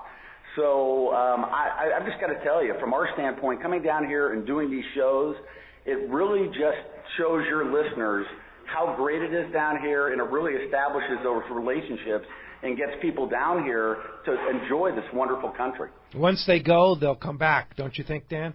So I've just got to tell you, from our standpoint, coming down here and doing these shows, it really just shows your listeners how great it is down here, and it really establishes those relationships and gets people down here to enjoy this wonderful country.
Once they go, they'll come back, don't you think, Dan?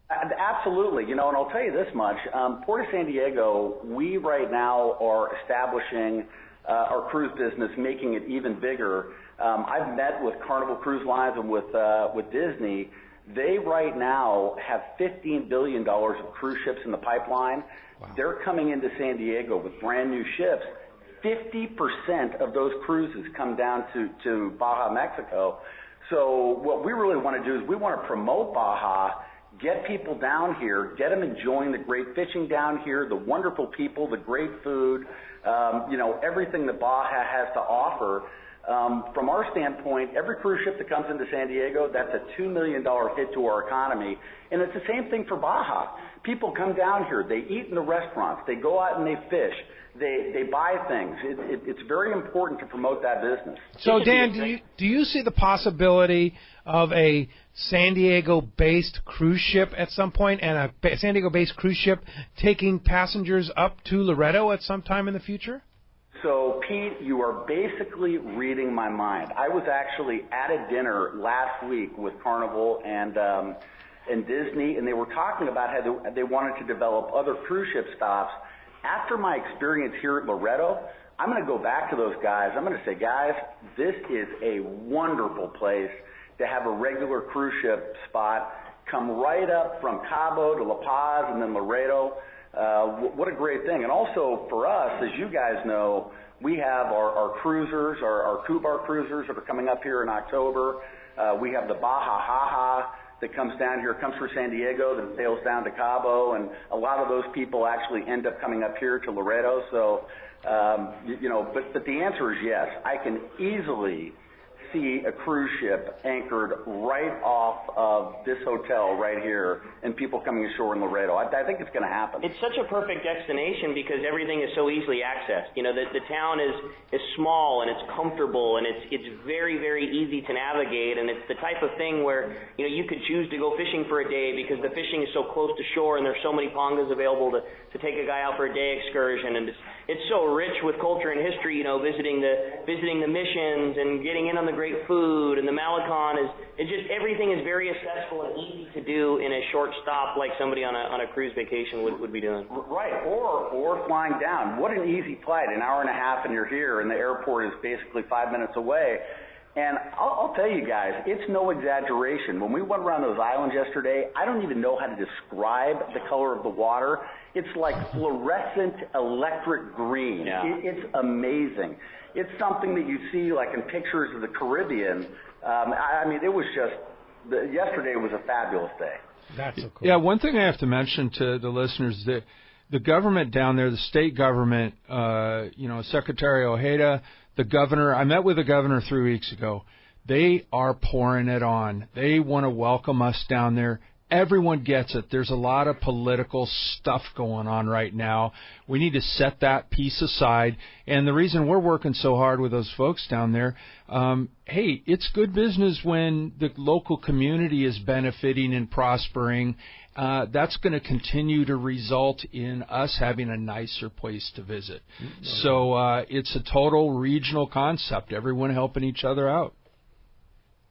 Absolutely. And I'll tell you this much. Port of San Diego, we right now are establishing our cruise business, making it even bigger. I've met with Carnival Cruise Lines and with Disney. They right now have $15 billion of cruise ships in the pipeline. Wow. They're coming into San Diego with brand new ships. 50% of those cruises come down to Baja, Mexico. So what we really want to do is we want to promote Baja, get people down here, get them enjoying the great fishing down here, the wonderful people, the great food, everything that Baja has to offer. From our standpoint, every cruise ship that comes into San Diego, that's a $2 million hit to our economy. And it's the same thing for Baja. People come down here, they eat in the restaurants, they go out and they fish, they buy things. It's very important to promote that business.
So, Dan, do you see the possibility of a San Diego-based cruise ship at some point, and a San Diego-based cruise ship taking passengers up to Loreto at some time in the future?
So, Pete, you are basically reading my mind. I was actually at a dinner last week with Carnival and Disney, and they were talking about how they wanted to develop other cruise ship stops. After my experience here at Loreto, I'm going to go back to those guys. I'm going to say, guys, this is a wonderful place to have a regular cruise ship spot. Come right up from Cabo to La Paz and then Loreto. What a great thing. And also for us, as you guys know, we have our cruisers, our Cubar cruisers that are coming up here in October. We have the Baja Haha that comes down here, comes through San Diego, then sails down to Cabo, and a lot of those people actually end up coming up here to Loreto. So, but the answer is yes. I can easily see a cruise ship anchored right off of this hotel right here and people coming ashore in Loreto. I think it's going to happen.
It's such a perfect destination because everything is so easily accessed. The town is small and it's comfortable and it's very, very easy to navigate, and it's the type of thing where you could choose to go fishing for a day because the fishing is so close to shore and there's so many pongas available to take a guy out for a day excursion, and it's so rich with culture and history, visiting the missions and getting in on the great food, and the Malecon everything is very accessible and easy to do in a short stop like somebody on a cruise vacation would be doing.
Right, or flying down. What an easy flight, an hour and a half and you're here, and the airport is basically 5 minutes away. And I'll tell you guys, it's no exaggeration. When we went around those islands yesterday, I don't even know how to describe the color of the water. It's like fluorescent electric green.
Yeah.
It's amazing. It's something that you see like in pictures of the Caribbean. It was yesterday was a fabulous day.
That's so cool.
Yeah, one thing I have to mention to the listeners is that the government down there, the state government, Secretary Ojeda, the governor, I met with the governor 3 weeks ago. They are pouring it on. They want to welcome us down there. Everyone gets it. There's a lot of political stuff going on right now. We need to set that piece aside. And the reason we're working so hard with those folks down there, hey, it's good business when the local community is benefiting and prospering. That's going to continue to result in us having a nicer place to visit. Mm-hmm. So it's a total regional concept, everyone helping each other out.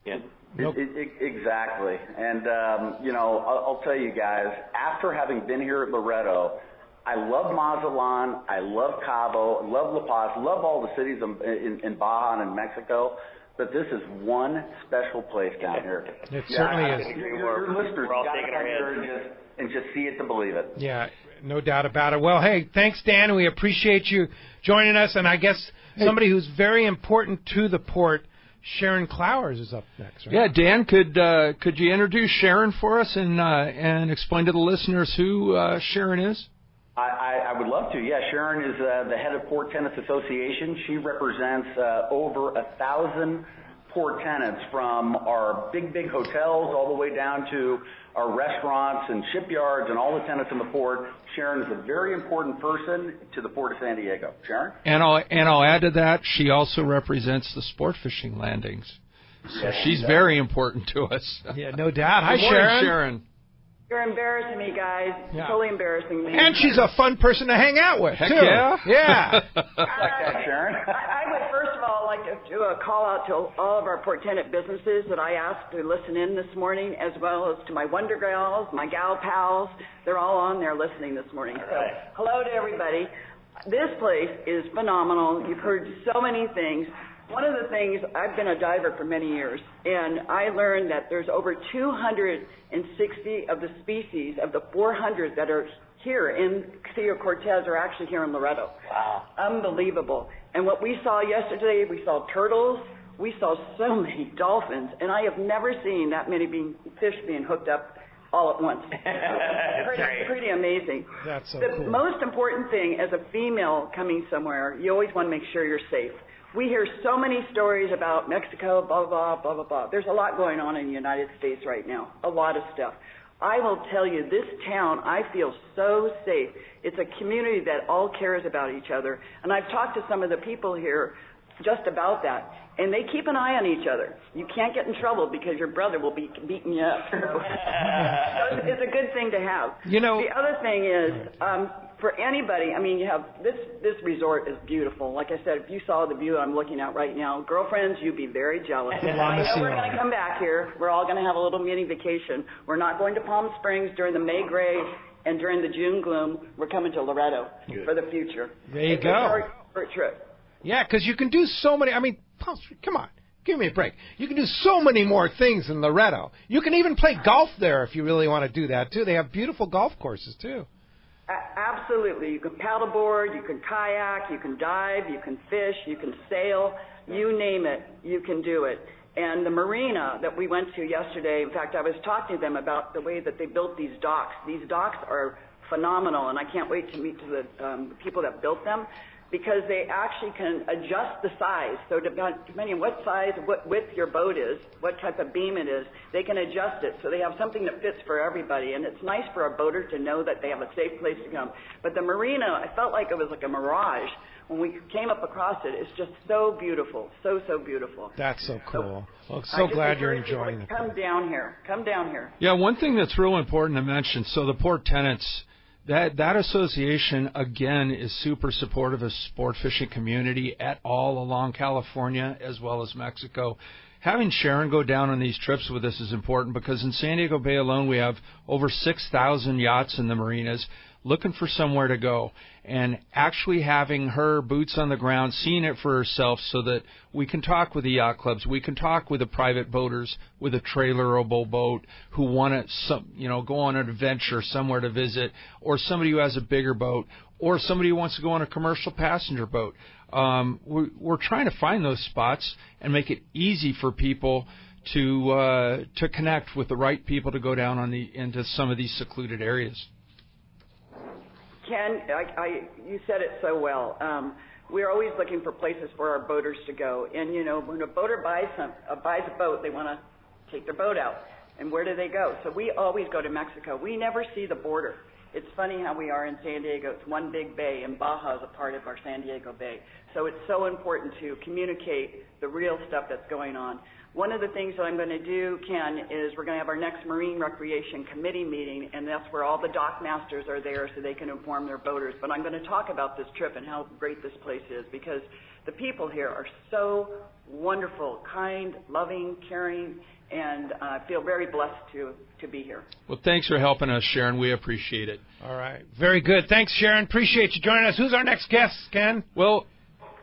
Yeah.
Nope. Exactly. And, I'll tell you guys, after having been here at Loreto, I love Mazatlan, I love Cabo, love La Paz, love all the cities in Baja and in Mexico, but this is one special place down here.
It certainly is.
Your listeners got to come here and just see it to believe it.
Yeah, no doubt about it. Well, hey, thanks, Dan. We appreciate you joining us, and I guess somebody who's very important to the port Sharon Clowers is up next, right?
Yeah, Dan, could you introduce Sharon for us and explain to the listeners who Sharon is?
I would love to. Yeah, Sharon is the head of Port Tenants Association. She represents over 1,000 port tenants from our big hotels all the way down to our restaurants and shipyards and all the tenants in the port. Sharon is a very important person to the Port of San Diego. Sharon?
And I'll add to that, she also represents the sport fishing landings. So
yes,
she's very important to us.
Yeah, no doubt. Hi,
Good morning,
Sharon.
Sharon.
You're embarrassing me, guys.
Yeah.
Totally embarrassing me.
And she's a fun person to hang out with,
Heck
too.
yeah.
Yeah.
Like that, Sharon.
I would first of all like to do a call out to all of our port tenant businesses that I asked to listen in this morning, as well as to my Wonder Gals, my gal pals. They're all on there listening this morning.
All
So
right.
hello to everybody. This place is phenomenal. You've heard so many things. One of the things, I've been a diver for many years, and I learned that there's over 260 of the species of the 400 that are here in Casillo Cortez are actually here in Loreto.
Wow.
Unbelievable. And what we saw yesterday, we saw turtles, we saw so many dolphins, and I have never seen that many fish being hooked up all at once. Pretty amazing.
That's so
The
cool.
most important thing as a female coming somewhere, you always want to make sure you're safe. We hear so many stories about Mexico, blah, blah, blah, blah, blah. There's a lot going on in the United States right now, a lot of stuff. I will tell you, this town, I feel so safe. It's a community that all cares about each other. And I've talked to some of the people here just about that. And they keep an eye on each other. You can't get in trouble because your brother will be beating you up. So it's a good thing to have.
You know,
the other thing is, for anybody, I mean, you have this resort is beautiful. Like I said, if you saw the view I'm looking at right now, girlfriends, you'd be very jealous. I know we're going to come back here. We're all going to have a little mini vacation. We're not going to Palm Springs during the May gray and during the June gloom. We're coming to Loreto for the future.
There you
It's
go.
a short trip.
Yeah, because you can do so many. I mean, come on. Give me a break. You can do so many more things in Loreto. You can even play golf there if you really want to do that, too. They have beautiful golf courses, too.
Absolutely. You can paddleboard, you can kayak, you can dive, you can fish, you can sail, you name it, you can do it. And the marina that we went to yesterday, in fact, I was talking to them about the way that they built these docks. These docks are phenomenal, and I can't wait to meet the people that built them, because they actually can adjust the size. So depending on what size, what width your boat is, what type of beam it is, they can adjust it. So they have something that fits for everybody. And it's nice for a boater to know that they have a safe place to come. But the marina, I felt like it was like a mirage. When we came up across it, it's just so beautiful, so beautiful.
That's so cool. Well, so glad you're enjoying it.
Come down here. Come down here.
Yeah, one thing that's real important to mention, so the port tenants, that association, again, is super supportive of sport fishing community at all along California as well as Mexico. Having Sharon go down on these trips with us is important because in San Diego Bay alone we have over 6,000 yachts in the marinas looking for somewhere to go. And actually having her boots on the ground, seeing it for herself so that we can talk with the yacht clubs, we can talk with the private boaters with a trailerable boat who want to go on an adventure somewhere to visit, or somebody who has a bigger boat, or somebody who wants to go on a commercial passenger boat. We're trying to find those spots and make it easy for people to connect with the right people to go down into some of these secluded areas.
Ken, you said it so well. We're always looking for places for our boaters to go. And, when a boater buys a boat, they want to take their boat out. And where do they go? So we always go to Mexico. We never see the border. It's funny how we are in San Diego. It's one big bay, and Baja is a part of our San Diego Bay. So it's so important to communicate the real stuff that's going on. One of the things that I'm going to do, Ken, is we're going to have our next Marine Recreation Committee meeting, and that's where all the dock masters are there so they can inform their boaters. But I'm going to talk about this trip and how great this place is, because the people here are so wonderful, kind, loving, caring, and I feel very blessed to be here.
Well, thanks for helping us, Sharon. We appreciate it.
All right. Very good. Thanks, Sharon. Appreciate you joining us. Who's our next guest, Ken?
Well,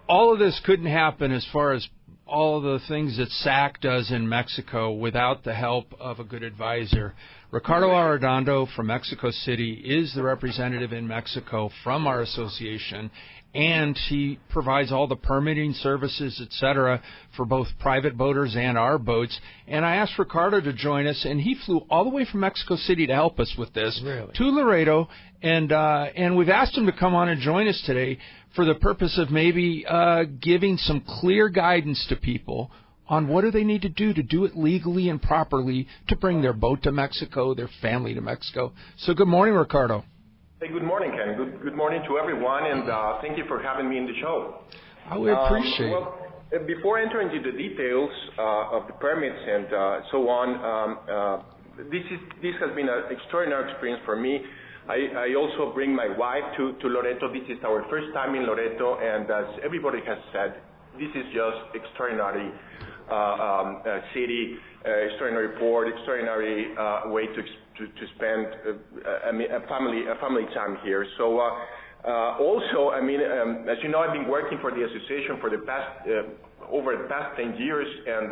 all of this couldn't happen as far as all the things that SAC does in Mexico without the help of a good advisor. Ricardo Arredondo from Mexico City is the representative in Mexico from our association, and he provides all the permitting services, etc., for both private boaters and our boats. And I asked Ricardo to join us, and he flew all the way from Mexico City to help us with this to Loreto, and we've asked him to come on and join us today for the purpose of maybe giving some clear guidance to people on what do they need to do it legally and properly to bring their boat to Mexico, their family to Mexico. So good morning, Ricardo.
Hey, good morning, Ken. Good morning to everyone, and thank you for having me in the show.
We appreciate it.
Well, before entering into the details of the permits and so on, this has been an extraordinary experience for me. I also bring my wife to Loreto. This is our first time in Loreto, and as everybody has said, this is just extraordinary city, extraordinary port, extraordinary way to spend a family time here. So also, as you know, I've been working for the association for the past over the past 10 years, and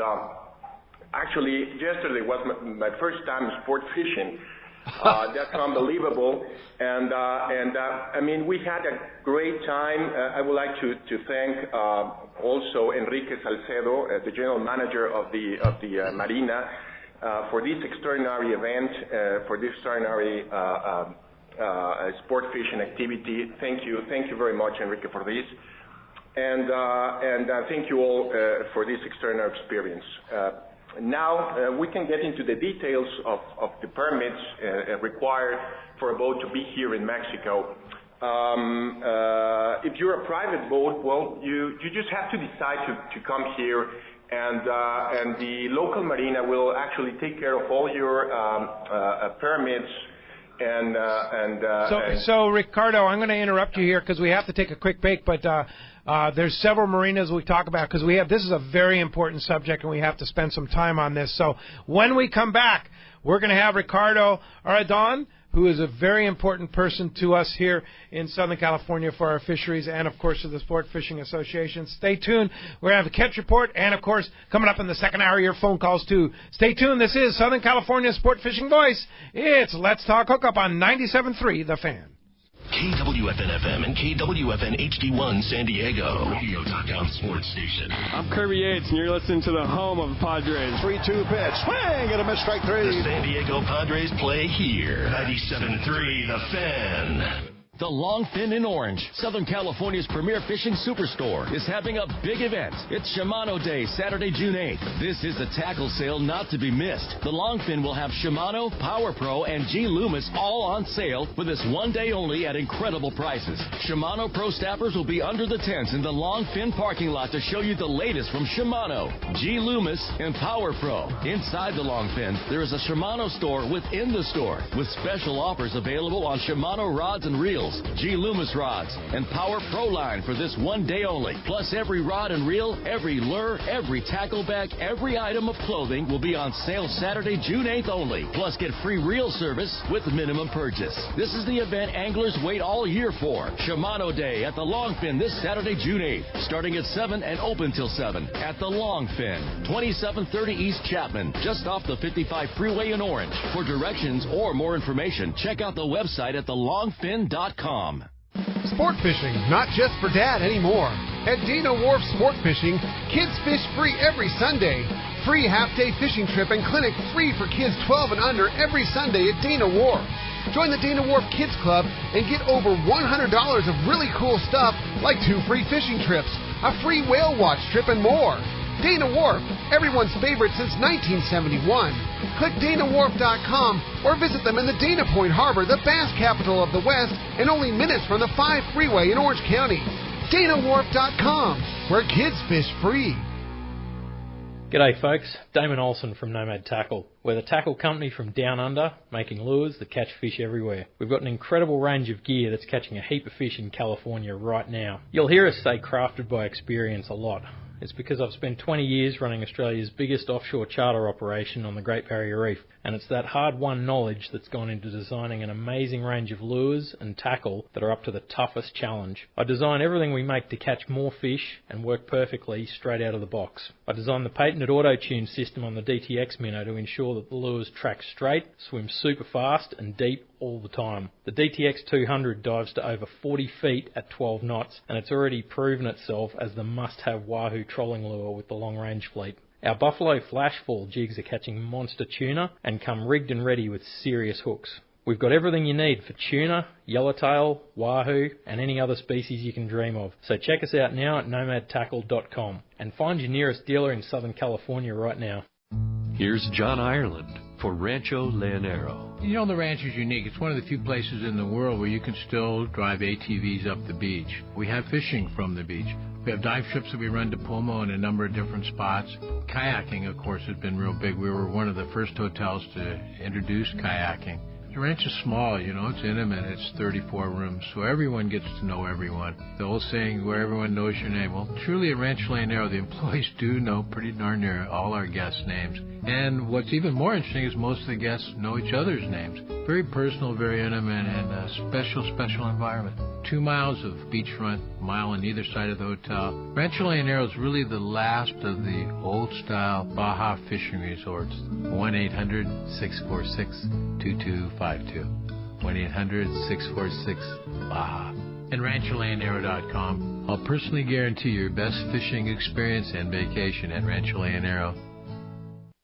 actually yesterday was my first time sport fishing. That's unbelievable, and we had a great time. I would like to thank also Enrique Salcedo, the general manager of the Marina, for this extraordinary event, for this extraordinary sport fishing activity. Thank you very much, Enrique, for this, and thank you all for this extraordinary experience. Now we can get into the details of the permits required for a boat to be here in Mexico. If you're a private boat, well, you just have to decide to come here, and the local marina will actually take care of all your permits.
So Ricardo, I'm going to interrupt you here because we have to take a quick break, but there's several marinas we talk about because this is a very important subject and we have to spend some time on this. So when we come back, we're going to have Ricardo Aradon, who is a very important person to us here in Southern California for our fisheries and, of course, to the Sport Fishing Association. Stay tuned. We're going to have a catch report and, of course, coming up in the second hour, your phone calls, too. Stay tuned. This is Southern California's Sport Fishing Voice. It's Let's Talk Hookup on 97.3 The Fan.
KWFN-FM and KWFN HD1 San Diego. Radio.com sports station.
I'm Kirby Yates, and you're listening to the home of the Padres.
3-2 pitch. Swing and a miss, strike three. The San Diego Padres play here. 97.3 The Fan.
The Longfin in Orange, Southern California's premier fishing superstore, is having a big event. It's Shimano Day, Saturday, June 8th. This is a tackle sale not to be missed. The Longfin will have Shimano, Power Pro, and G Loomis all on sale for this one day only at incredible prices. Shimano Pro staffers will be under the tents in the Longfin parking lot to show you the latest from Shimano, G Loomis, and Power Pro. Inside the Longfin, there is a Shimano store within the store with special offers available on Shimano rods and reels, G Loomis rods, and Power Pro line for this one day only. Plus, every rod and reel, every lure, every tackle bag, every item of clothing will be on sale Saturday, June 8th only. Plus, get free reel service with minimum purchase. This is the event anglers wait all year for. Shimano Day at the Longfin this Saturday, June 8th, starting at 7 and open till 7 at the Longfin, 2730 East Chapman, just off the 55 freeway in Orange. For directions or more information, check out the website at thelongfin.com.
Sport fishing, not just for dad anymore. At Dana Wharf Sport Fishing, kids fish free every Sunday. Free half-day fishing trip and clinic free for kids 12 and under every Sunday at Dana Wharf. Join the Dana Wharf Kids Club and get over $100 of really cool stuff like 2 free fishing trips, a free whale watch trip, and more. Dana Wharf, everyone's favorite since 1971. Click DanaWharf.com or visit them in the Dana Point Harbor, the bass capital of the West, and only minutes from the 5 freeway in Orange County. DanaWharf.com, where kids fish free.
G'day folks, Damon Olson from Nomad Tackle. We're the tackle company from down under, making lures that catch fish everywhere. We've got an incredible range of gear that's catching a heap of fish in California right now. You'll hear us say crafted by experience a lot. It's because I've spent 20 years running Australia's biggest offshore charter operation on the Great Barrier Reef, and it's that hard-won knowledge that's gone into designing an amazing range of lures and tackle that are up to the toughest challenge. I design everything we make to catch more fish and work perfectly straight out of the box. I designed the patented auto-tune system on the DTX Minnow to ensure that the lures track straight, swim super fast and deep all the time. The DTX 200 dives to over 40 feet at 12 knots, and it's already proven itself as the must-have wahoo trolling lure with the long-range fleet. Our Buffalo Flashfall jigs are catching monster tuna and come rigged and ready with serious hooks. We've got everything you need for tuna, yellowtail, wahoo, and any other species you can dream of. So check us out now at nomadtackle.com and find your nearest dealer in Southern California right now.
Here's John Ireland for Rancho Leonero.
You know, the ranch is unique. It's one of the few places in the world where you can still drive ATVs up the beach. We have fishing from the beach. We have dive trips that we run to Pomo in a number of different spots. Kayaking, of course, has been real big. We were one of the first hotels to introduce kayaking. The ranch is small, you know, it's intimate, it's 34 rooms, so everyone gets to know everyone. The old saying, where everyone knows your name. Well, truly at Rancho Leonero, the employees do know pretty darn near all our guests' names. And what's even more interesting is most of the guests know each other's names. Very personal, very intimate, and a special, special environment. 2 miles of beachfront, a mile on either side of the hotel. Rancho Leonero is really the last of the old-style Baja fishing resorts. 1-800-646-2252. 1-800-646-BAJA. And RanchoLeonero.com. I'll personally guarantee your best fishing experience and vacation at Rancho Leonero.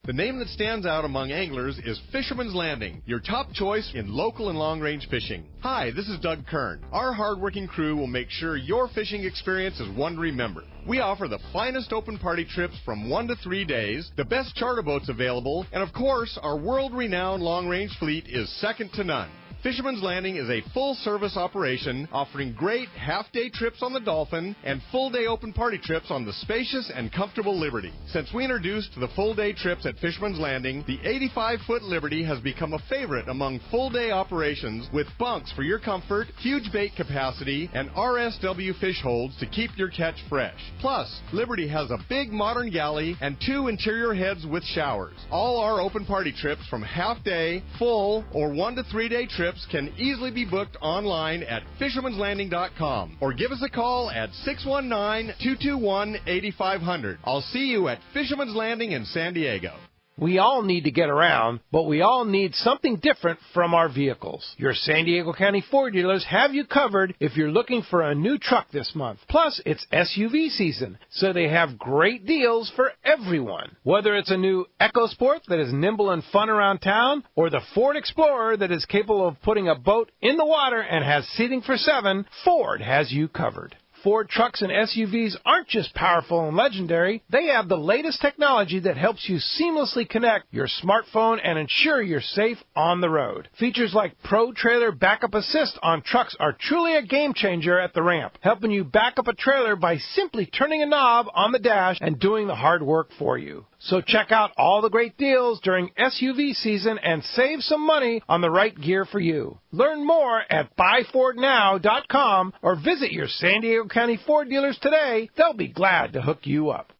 The name that stands out among anglers is Fisherman's Landing, your top choice in local and long-range fishing. Hi, this is Doug Kern. Our hard-working crew will make sure your fishing experience is one to remember. We offer the finest open party trips from 1 to 3 days, the best charter boats available, and of course, our world-renowned long-range fleet is second to none. Fisherman's Landing is a full-service operation offering great half-day trips on the Dolphin and full-day open party trips on the spacious and comfortable Liberty. Since we introduced the full-day trips at Fisherman's Landing, the 85-foot Liberty has become a favorite among full-day operations with bunks for your comfort, huge bait capacity, and RSW fish holds to keep your catch fresh. Plus, Liberty has a big modern galley and 2 interior heads with showers. All our open party trips from half-day, full, or 1 to 3 day trips can easily be booked online at fishermanslanding.com or give us a call at 619-221-8500. I'll see you at Fisherman's Landing in San Diego.
We all need to get around, but we all need something different from our vehicles. Your San Diego County Ford dealers have you covered if you're looking for a new truck this month. Plus, it's SUV season, so they have great deals for everyone. Whether it's a new EcoSport that is nimble and fun around town, or the Ford Explorer that is capable of putting a boat in the water and has seating for 7, Ford has you covered. Ford trucks and SUVs aren't just powerful and legendary. They have the latest technology that helps you seamlessly connect your smartphone and ensure you're safe on the road. Features like Pro Trailer Backup Assist on trucks are truly a game changer at the ramp, helping you back up a trailer by simply turning a knob on the dash and doing the hard work for you. So check out all the great deals during SUV season and save some money on the right gear for you. Learn more at buyfordnow.com or visit your San Diego County Ford dealers today. They'll be glad to hook you up.